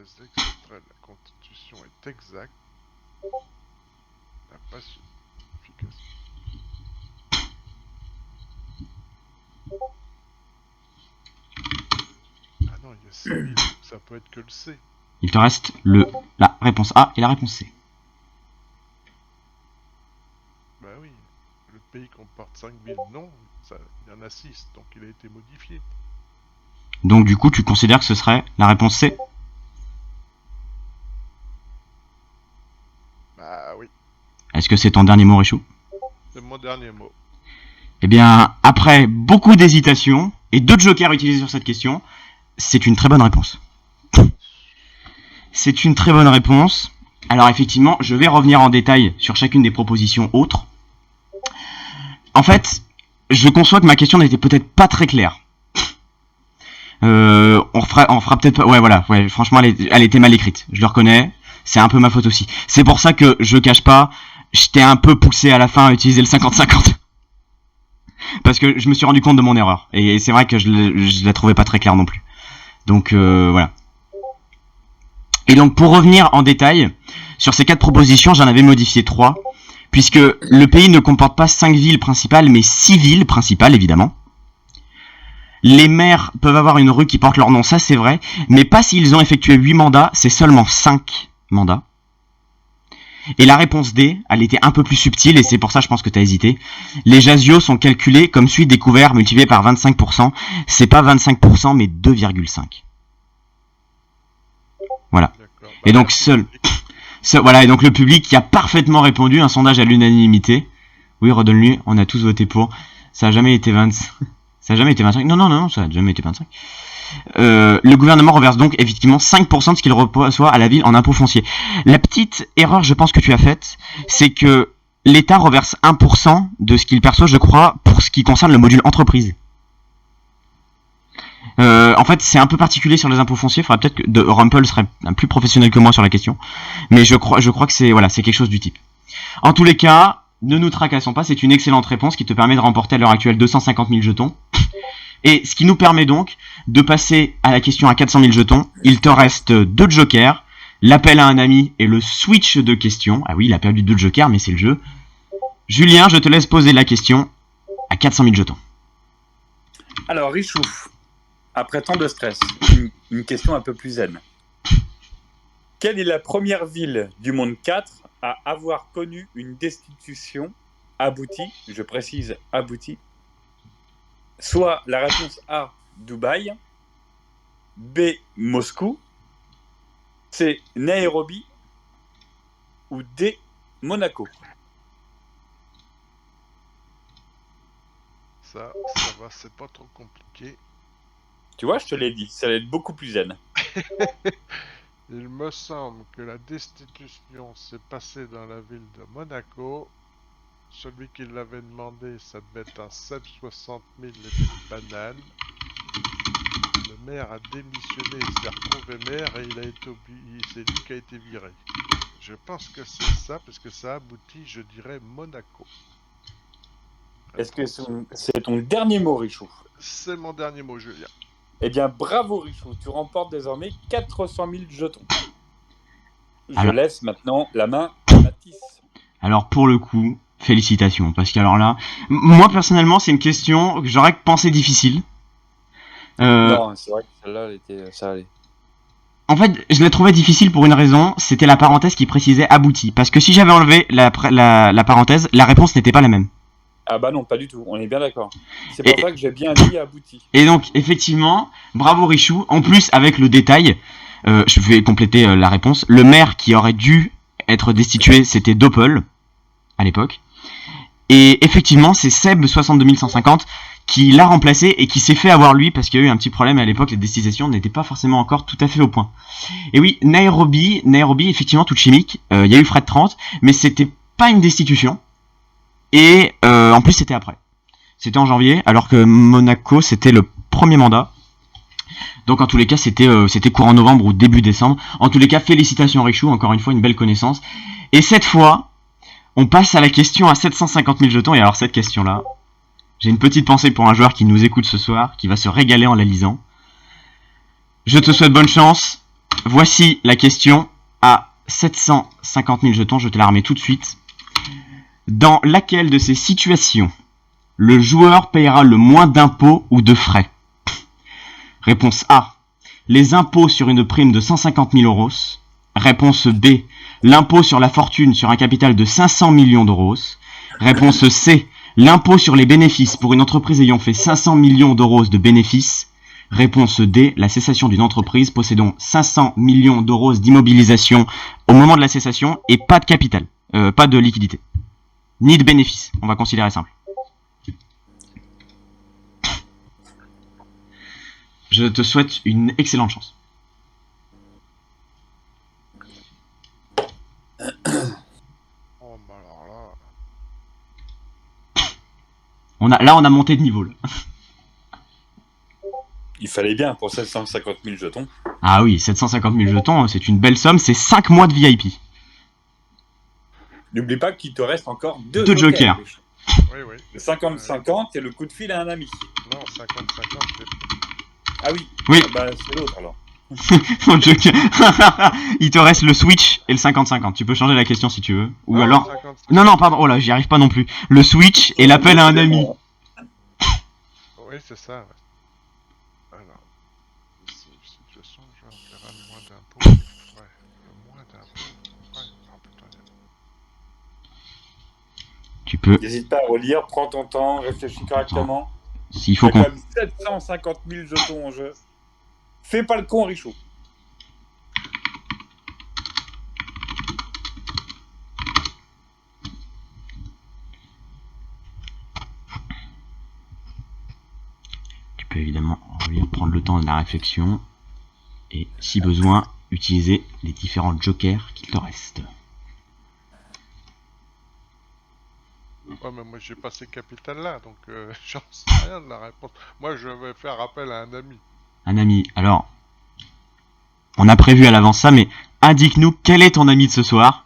ces extraits de la Constitution est exact, n'a pas su efficace. Ah non, il y a 6000, ça peut être que le C. Il te reste la réponse A et la réponse C. Bah oui, le pays comporte 5000 noms, il y en a 6, donc il a été modifié. Donc du coup, tu considères que ce serait la réponse C? Bah oui, Est-ce que c'est ton dernier mot, Richou? c'est mon dernier mot. Eh bien, après beaucoup d'hésitation et 2 jokers utilisés sur cette question, c'est une très bonne réponse. C'est une très bonne réponse. Alors effectivement, je vais revenir en détail sur chacune des propositions autres. En fait, je conçois que ma question n'était peut-être pas très claire. On fera peut-être pas... Ouais, voilà. Ouais, franchement, elle était mal écrite. Je le reconnais. C'est un peu ma faute aussi. C'est pour ça que, je cache pas, j'étais un peu poussé à la fin à utiliser le 50-50. Parce que je me suis rendu compte de mon erreur. Et c'est vrai que je la trouvais pas très claire non plus. Donc, voilà. Et donc, pour revenir en détail, sur ces 4 propositions, j'en avais modifié 3. Puisque le pays ne comporte pas 5 villes principales, mais 6 villes principales, évidemment. Les maires peuvent avoir une rue qui porte leur nom, ça c'est vrai, mais pas s'ils ont effectué 8 mandats, c'est seulement 5 mandats. Et la réponse D, elle était un peu plus subtile, et c'est pour ça je pense que t'as hésité. Les jasios sont calculés comme suite des couverts multipliés par 25%. C'est pas 25%, mais 2,5. Voilà. D'accord. Et donc voilà, et donc le public qui a parfaitement répondu, un sondage à l'unanimité. Oui, redonne-lui, on a tous voté pour. Ça a jamais été 25. Ça a jamais été 25. Non, ça a jamais été 25. Le gouvernement reverse donc effectivement 5% de ce qu'il reçoit à la ville en impôts fonciers. La petite erreur, je pense, que tu as faite, c'est que l'État reverse 1% de ce qu'il perçoit, je crois, pour ce qui concerne le module entreprise. En fait, c'est un peu particulier sur les impôts fonciers. Il faudrait peut-être que Rumpel serait un plus professionnel que moi sur la question. Mais je crois que c'est quelque chose du type. En tous les cas, ne nous tracassons pas. C'est une excellente réponse qui te permet de remporter à l'heure actuelle 250 000 jetons. Et ce qui nous permet donc de passer à la question à 400 000 jetons. Il te reste 2 jokers, l'appel à un ami et le switch de questions. Ah oui, il a perdu 2 jokers, mais c'est le jeu. Julien, je te laisse poser la question à 400 000 jetons. Alors, Richou, après tant de stress, une question un peu plus zen. Quelle est la première ville du monde 4 à avoir connu une destitution aboutie, je précise aboutie, soit la réponse A, Dubaï, B, Moscou, C, Nairobi, ou D, Monaco? Ça va, c'est pas trop compliqué. Tu vois, je te l'ai dit, ça va être beaucoup plus zen. Il me semble que la destitution s'est passée dans la ville de Monaco. Celui qui l'avait demandé, ça devait être un 760 000 et des bananes. Le maire a démissionné, il s'est retrouvé maire et c'est lui qui a été viré. Je pense que c'est ça, parce que ça aboutit, je dirais, Monaco. Est-ce que c'est ton dernier mot, Richou? C'est mon dernier mot, Julien. Eh bien, bravo, Richou. Tu remportes désormais 400 000 jetons. Je laisse maintenant la main à Mathis. Alors, pour le coup, félicitations. Parce qu'alors là, moi, personnellement, c'est une question que j'aurais pensé difficile. Non, c'est vrai que celle-là, ça allait. En fait, je l'ai trouvé difficile pour une raison, c'était la parenthèse qui précisait abouti. Parce que si j'avais enlevé la parenthèse, la réponse n'était pas la même. Ah bah non, pas du tout, on est bien d'accord. C'est pour ça que j'ai bien dit abouti. Et donc, effectivement, bravo Richou. En plus, avec le détail, je vais compléter la réponse. Le maire qui aurait dû être destitué, c'était Doppel, à l'époque. Et effectivement, c'est Seb 62150 qui l'a remplacé et qui s'est fait avoir lui parce qu'il y a eu un petit problème à l'époque, les destitutions n'étaient pas forcément encore tout à fait au point. Et oui, Nairobi, effectivement, toute chimique, il y a eu Fred 30, mais c'était pas une destitution. Et en plus, c'était après. C'était en janvier, alors que Monaco, c'était le premier mandat. Donc en tous les cas, c'était courant novembre ou début décembre. En tous les cas, félicitations Richou, encore une fois, une belle connaissance. Et cette fois, on passe à la question à 750 000 jetons. Et alors cette question-là, j'ai une petite pensée pour un joueur qui nous écoute ce soir, qui va se régaler en la lisant. Je te souhaite bonne chance. Voici la question à 750 000 jetons, je te la remets tout de suite. Dans laquelle de ces situations le joueur payera le moins d'impôts ou de frais? Réponse A. Les impôts sur une prime de 150 000 euros. Réponse B. L'impôt sur la fortune sur un capital de 500 millions d'euros. Réponse C. L'impôt sur les bénéfices pour une entreprise ayant fait 500 millions d'euros de bénéfices. Réponse D. La cessation d'une entreprise possédant 500 millions d'euros d'immobilisation au moment de la cessation et pas de capital, pas de liquidité. Ni de bénéfices, on va considérer simple. Je te souhaite une excellente chance. Oh, bah alors là. On a monté de niveau là. Il fallait bien pour 750 000 jetons. Ah oui, 750 000 jetons, c'est une belle somme, c'est 5 mois de VIP. N'oublie pas qu'il te reste encore deux jokers. Oui, oui. Le 50-50 et le coup de fil à un ami. Non, 50-50. Ah oui. Oui. Ah bah c'est l'autre alors. Mon joker. Il te reste le Switch et le 50-50. Tu peux changer la question si tu veux. Ou Non, alors... 50-50. Non, pardon, oh là, j'y arrive pas non plus. Le Switch et l'appel à un ami. Oui, c'est ça. Ouais. Alors, situation, genre, on verra le moins d'impôts. Ouais, le moins d'impôts. Ouais, oh, putain. Tu peux... N'hésite pas à relire, prends ton temps, réfléchis correctement. S'il Il faut y a quand qu'on... même 750 000 jetons en jeu. Fais pas le con, Richaud. Tu peux évidemment prendre le temps de la réflexion. Et si besoin, utiliser les différents jokers qui te restent. Ouais, mais moi j'ai pas ces capitales là, donc j'en sais rien de la réponse. Moi je vais faire appel à un ami. Un ami. Alors, on a prévu à l'avance ça, mais indique-nous quel est ton ami de ce soir.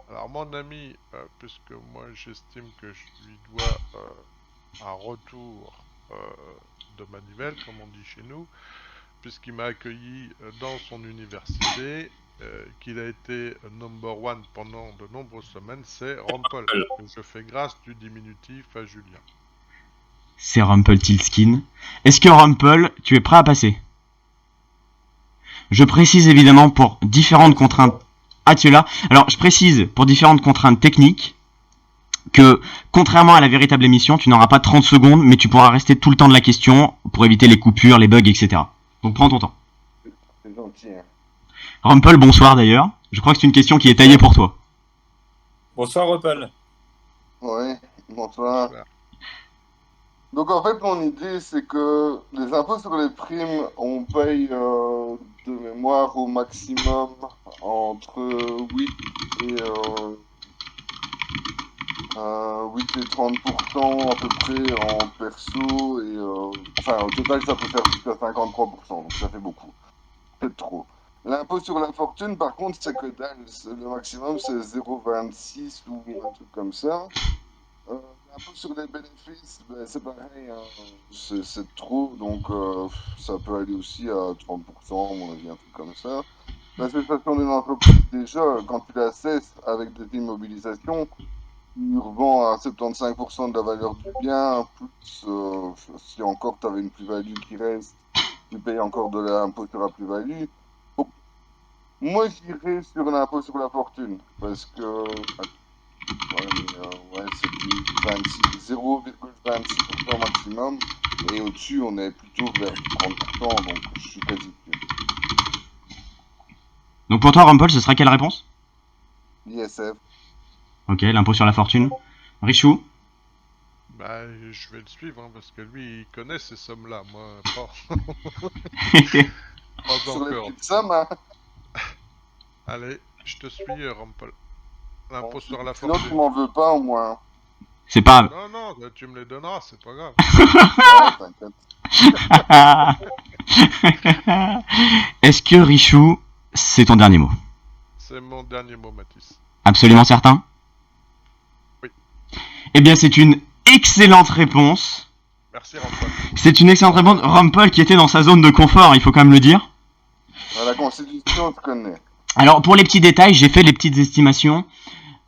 Alors mon ami, puisque moi j'estime que je lui dois un retour de manivelle, comme on dit chez nous, puisqu'il m'a accueilli dans son université, qu'il a été number one pendant de nombreuses semaines, c'est Rumpel. Je fais grâce du diminutif à Julien. C'est Rumpelstiltskin. Est-ce que Rumpel, tu es prêt à passer? Je précise évidemment pour différentes contraintes... Ah, tu es là? Alors, je précise pour différentes contraintes techniques que, contrairement à la véritable émission, tu n'auras pas 30 secondes, mais tu pourras rester tout le temps de la question pour éviter les coupures, les bugs, etc. Donc, prends ton temps. C'est gentil, hein. Rumpel, bonsoir d'ailleurs. Je crois que c'est une question qui est taillée pour toi. Bonsoir, Rumpel. Ouais, bonsoir. Voilà. Donc en fait, mon idée, c'est que les impôts sur les primes, on paye de mémoire au maximum entre 8 et 30% à peu près en perso. Enfin, au total, ça peut faire jusqu'à 53%, donc ça fait beaucoup. C'est trop. L'impôt sur la fortune, par contre, c'est que dalle. Le maximum, c'est 0,26 ou un truc comme ça. L'impôt sur les bénéfices, ben, c'est pareil, hein. C'est trop, donc ça peut aller aussi à 30%, à mon avis, un truc comme ça. La cessation d'une entreprise, déjà, quand tu la cesses avec des immobilisations, tu revends à 75% de la valeur du bien, plus si encore tu avais une plus-value qui reste, tu payes encore de l'impôt sur la plus-value. Donc, moi, j'irais sur l'impôt sur la fortune, parce que ouais, c'est du 0,26% maximum, et au-dessus, on est plutôt vers 30%, donc je suis quasi sûr. Donc pour toi, Rumpel, ce serait quelle réponse? ISF. Ok, l'impôt sur la fortune. Richou? Bah, je vais le suivre, hein, parce que lui, il connaît ces sommes-là, moi, pas, pas Sur les encore. petites sommes, hein. Allez, je te suis, Rumpel. L'impôt Bon, sur la sinon, tu fortune. m'en veux pas, au moins. C'est pas... Non, non, bah, tu me les donneras, c'est pas grave. Ouais, t'inquiète. Est-ce que Richou, c'est ton dernier mot? C'est mon dernier mot, Mathis. Absolument certain? Oui. Eh bien, c'est une excellente réponse. Merci, Rumpel. C'est une excellente réponse. Rumpel qui était dans sa zone de confort, il faut quand même le dire. La Constitution, on se connaît. Alors, pour les petits détails, j'ai fait les petites estimations.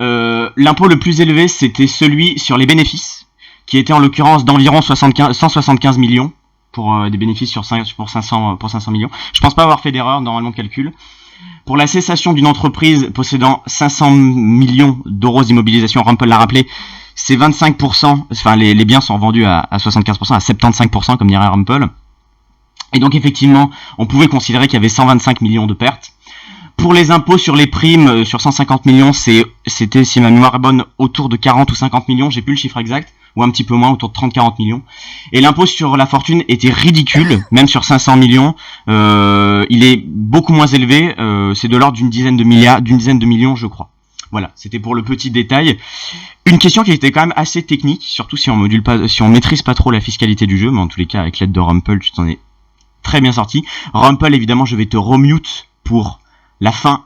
L'impôt le plus élevé, c'était celui sur les bénéfices, qui était en l'occurrence d'environ 175 millions pour des bénéfices pour 500 millions. Je pense pas avoir fait d'erreur dans le calcul. Pour la cessation d'une entreprise possédant 500 millions d'euros d'immobilisation, Rumpel l'a rappelé, c'est 25%, enfin les biens sont vendus à 75%, à 75% comme dirait Rumpel. Et donc effectivement, on pouvait considérer qu'il y avait 125 millions de pertes. Pour les impôts sur les primes, sur 150 millions, c'était, si ma mémoire est bonne, autour de 40 ou 50 millions, j'ai plus le chiffre exact, ou un petit peu moins, autour de 30-40 millions. Et l'impôt sur la fortune était ridicule, même sur 500 millions, il est beaucoup moins élevé, c'est de l'ordre d'une dizaine de millions, je crois. Voilà, c'était pour le petit détail. Une question qui était quand même assez technique, surtout si on maîtrise pas trop la fiscalité du jeu, mais en tous les cas, avec l'aide de Rumpel, tu t'en es très bien sorti. Rumpel, évidemment, je vais te remute pour la fin,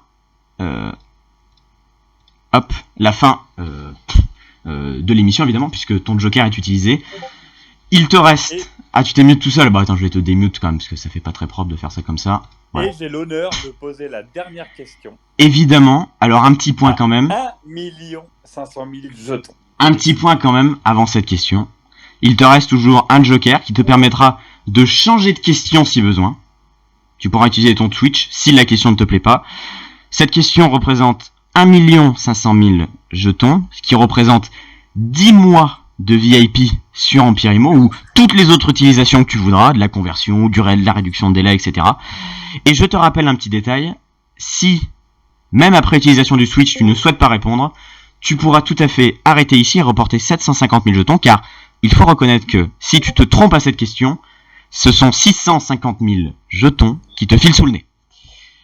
de l'émission, évidemment, puisque ton joker est utilisé. Il te reste... Ah, tu t'es mute tout seul. Bah attends, je vais te démute quand même, parce que ça fait pas très propre de faire ça comme ça. Ouais. Et j'ai l'honneur de poser la dernière question. Évidemment, alors un petit point quand même. 1 500 000 jetons. Un petit point quand même avant cette question. Il te reste toujours un joker qui te permettra de changer de question si besoin. Tu pourras utiliser ton Twitch si la question ne te plaît pas. Cette question représente 1 500 000 jetons, ce qui représente 10 mois de VIP sur Empire Imo, ou toutes les autres utilisations que tu voudras, de la conversion, de la réduction de délai, etc. Et je te rappelle un petit détail, si, même après utilisation du Switch, tu ne souhaites pas répondre, tu pourras tout à fait arrêter ici et reporter 750 000 jetons, car il faut reconnaître que si tu te trompes à cette question, ce sont 650 000 jetons qui te filent sous le nez.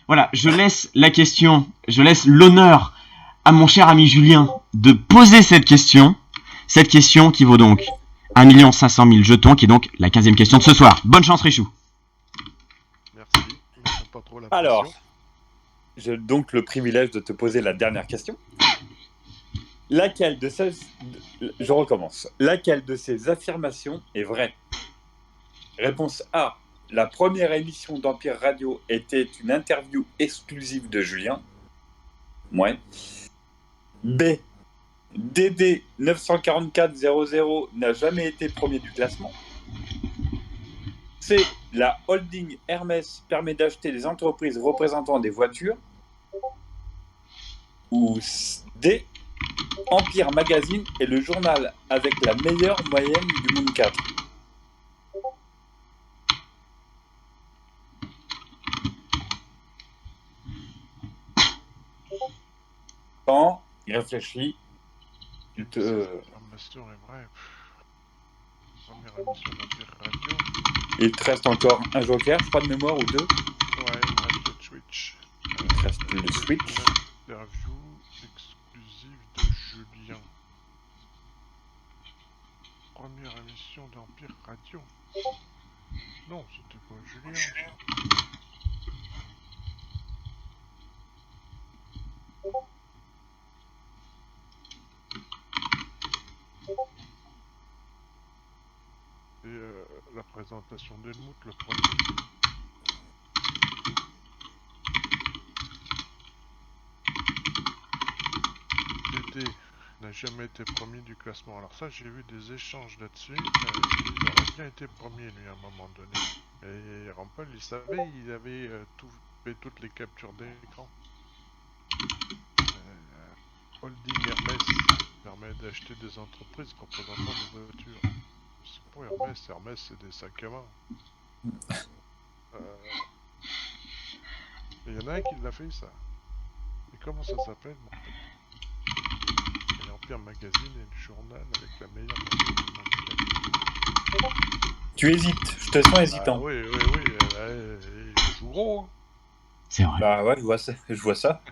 Voilà, je laisse l'honneur à mon cher ami Julien de poser cette question qui vaut donc 1 500 000 jetons, qui est donc la 15e question de ce soir. Bonne chance, Richou. Merci. Pas trop la Alors, pression. j'ai donc le privilège de te poser la dernière question. Laquelle de ces... Je recommence. Laquelle de ces affirmations est vraie? Réponse A. La première émission d'Empire Radio était une interview exclusive de Julien. Ouais. B. DD 944-00 n'a jamais été premier du classement. C. La holding Hermès permet d'acheter des entreprises représentant des voitures. Ou D. Empire Magazine est le journal avec la meilleure moyenne du monde 4. Quand il réfléchit, il te... L'information est vraie. Première émission d'Empire Radio. Il te reste encore un joker, je crois, de mémoire, ou deux. Ouais, il me reste le Twitch. Il te reste le Switch. Interview exclusive de Julien. Première émission d'Empire Radio. Non, c'était pas Julien. Et la présentation d'Helmut, le premier. DD n'a jamais été premier du classement. Alors ça, j'ai vu des échanges là-dessus. Il aurait bien été premier, lui, à un moment donné. Et Rumpel, il savait, il avait fait toutes les captures d'écran. Holding Hermès permet d'acheter des entreprises représentant des voitures. C'est pour Hermès, c'est des sacs à main. Il y en a un qui l'a fait, ça. Et comment ça s'appelle, mon pote? Et Empire Magazine est le journal avec la meilleure moyenne du monde. Tu hésites, je te sens hésitant. Oui, je joue gros. Hein. C'est vrai. Bah ouais, je vois ça.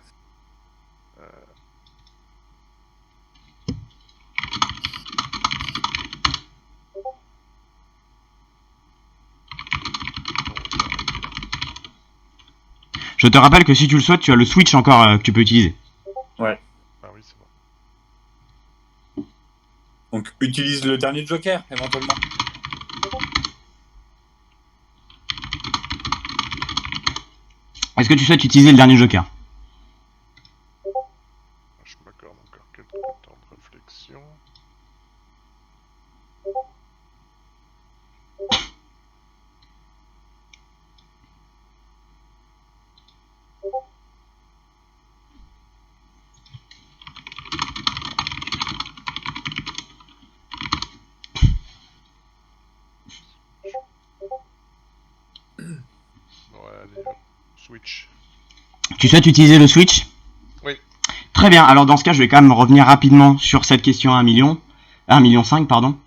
Je te rappelle que si tu le souhaites, tu as le Switch encore que tu peux utiliser. Ouais. Ah oui, c'est bon. Donc utilise le dernier joker, éventuellement. Est-ce que tu souhaites utiliser le dernier joker? Je m'accorde encore quelques temps de réflexion. Ouais, allez, switch. Tu souhaites utiliser le switch? Oui. Très bien, alors dans ce cas, je vais quand même revenir rapidement sur cette question à 1 million. 1,5 million, pardon.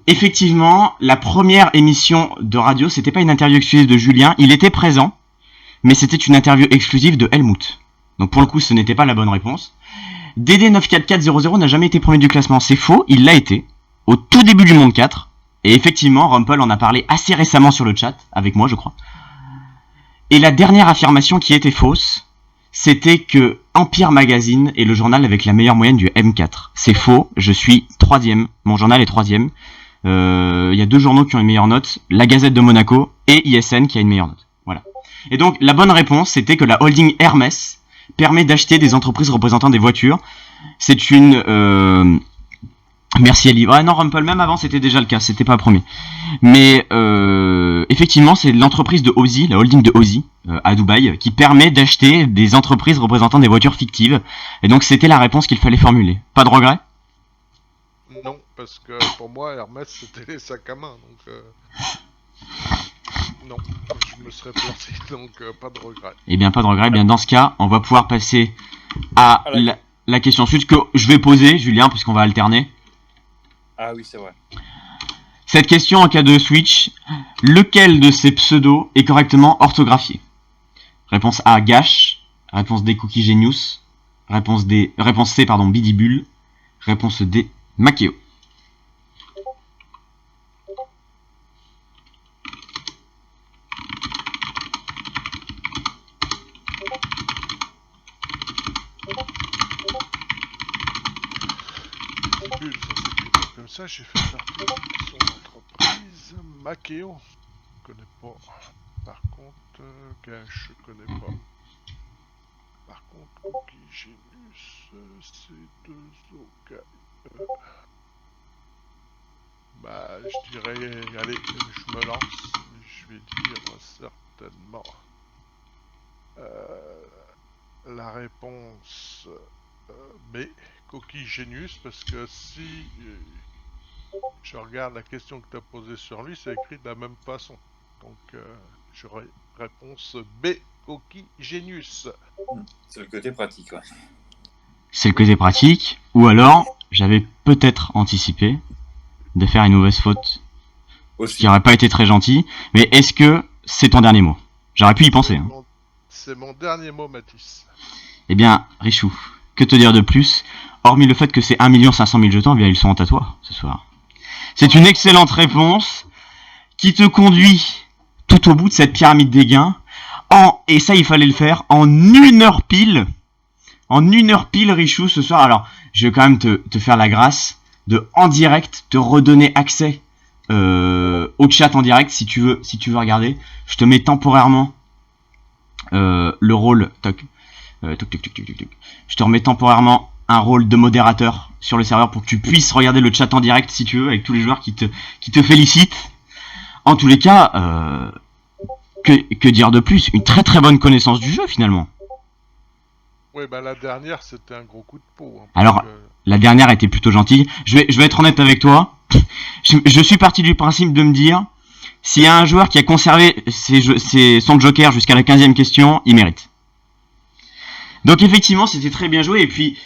Effectivement, la première émission de radio, c'était pas une interview exclusive de Julien, il était présent, mais c'était une interview exclusive de Helmut. Donc pour le coup, ce n'était pas la bonne réponse. DD94400 n'a jamais été premier du classement, c'est faux, il l'a été, au tout début du Monde 4, et effectivement, Rumpel en a parlé assez récemment sur le chat, avec moi je crois. Et la dernière affirmation qui était fausse, c'était que Empire Magazine est le journal avec la meilleure moyenne du M4. C'est faux, je suis 3ème, mon journal est 3ème. Il y a 2 journaux qui ont une meilleure note, la Gazette de Monaco et ISN qui a une meilleure note. Voilà. Et donc la bonne réponse, c'était que la holding Hermès permet d'acheter des entreprises représentant des voitures. C'est une... Merci Ellie. Ouais non, Rumpel, même avant c'était déjà le cas, c'était pas premier. Mais effectivement, c'est l'entreprise de Ozzy, la holding de Ozzy, à Dubaï, qui permet d'acheter des entreprises représentant des voitures fictives. Et donc c'était la réponse qu'il fallait formuler. Pas de regret? Non, parce que pour moi, Hermès, c'était les sacs à main, donc... Non, je me serais planté, donc pas de regret. Eh bien, pas de regret. Eh bien, dans ce cas, on va pouvoir passer à la question suite que je vais poser, Julien, puisqu'on va alterner. Ah oui, c'est vrai. Cette question en cas de switch, lequel de ces pseudos est correctement orthographié? Réponse A, Gash. Réponse D, Cookie Genius. Réponse C, Bidibule. Réponse D, Makeo. Bidibule, ça s'écrit pas comme ça, j'ai fait partie de son entreprise. Makeo, je connais pas. Par contre, Gash, je connais pas. Par contre, Cookie Genius, c'est 2 OK. Bah, je dirais, allez, je me lance. Je vais dire certainement la réponse B, Cookie Genius, parce que si je regarde la question que tu as posée sur lui, c'est écrit de la même façon. Donc, j'aurais réponse B, Cookie Genius. C'est le côté pratique, ouais. C'est le côté pratique, ou alors, j'avais peut-être anticipé de faire une mauvaise faute, ce qui aurait pas été très gentil, mais est-ce que c'est ton dernier mot? J'aurais pu y penser. Hein. C'est mon dernier mot, Mathis. Eh bien, Richou, que te dire de plus? Hormis le fait que c'est 1 500 000 jetons, eh bien ils sont à toi ce soir. C'est une excellente réponse qui te conduit tout au bout de cette pyramide des gains. Et ça, il fallait le faire en 1 heure pile. En 1 heure pile, Richou, ce soir. Alors, je vais quand même te faire la grâce de, en direct, te redonner accès au chat en direct, si tu veux regarder. Je te mets temporairement le rôle... Je te remets temporairement un rôle de modérateur sur le serveur pour que tu puisses regarder le chat en direct, si tu veux, avec tous les joueurs qui te félicitent. En tous les cas... Que dire de plus? Une très très bonne connaissance du jeu finalement. Oui, bah la dernière c'était un gros coup de peau. Hein, alors, la dernière était plutôt gentille. Je vais être honnête avec toi. Je suis parti du principe de me dire, s'il y a un joueur qui a conservé son joker jusqu'à la 15e question, il mérite. Donc effectivement, c'était très bien joué. Et puis,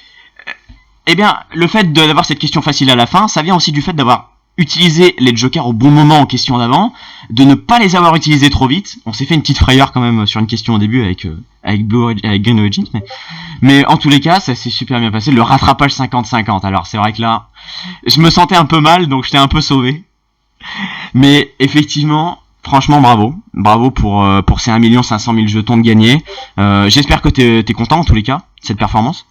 eh bien, le fait d'avoir cette question facile à la fin, ça vient aussi du fait d'avoir utiliser les jokers au bon moment en question d'avant, de ne pas les avoir utilisés trop vite. On s'est fait une petite frayeur quand même sur une question au début avec Green Origins, mais en tous les cas, ça s'est super bien passé. Le rattrapage 50-50. Alors c'est vrai que là, je me sentais un peu mal, donc j'étais un peu sauvé. Mais effectivement, franchement, bravo pour ces 1 500 000 jetons de gagnés. J'espère que t'es content en tous les cas de cette performance.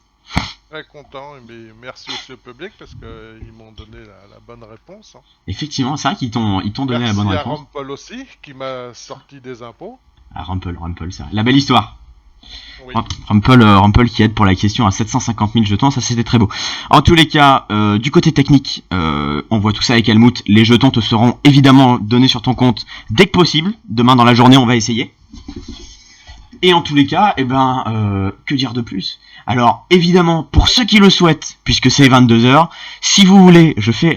Très content, mais merci aussi au public parce qu'ils m'ont donné la bonne réponse. Hein. Effectivement, c'est vrai qu'ils t'ont donné la bonne réponse. Merci à Rumpel aussi qui m'a sorti des impôts. Rumple, ça. La belle histoire. Oui. Rumple qui aide pour la question à 750 000 jetons, ça c'était très beau. En tous les cas, du côté technique, on voit tout ça avec Helmut. Les jetons te seront évidemment donnés sur ton compte dès que possible. Demain dans la journée, on va essayer. Et en tous les cas, que dire de plus ? Alors évidemment, pour ceux qui le souhaitent, puisque c'est 22h, si vous voulez,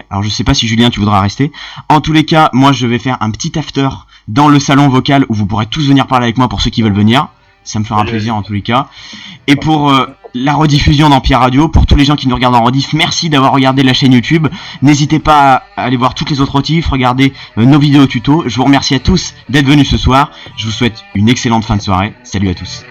alors je sais pas si Julien tu voudras rester. En tous les cas, moi je vais faire un petit after dans le salon vocal où vous pourrez tous venir parler avec moi pour ceux qui veulent venir. Ça me fera plaisir en tous les cas. Et pour la rediffusion d'Empire Radio, pour tous les gens qui nous regardent en rediff, merci d'avoir regardé la chaîne YouTube. N'hésitez pas à aller voir toutes les autres rediffs, regardez nos vidéos tutos. Je vous remercie à tous d'être venus ce soir. Je vous souhaite une excellente fin de soirée. Salut à tous.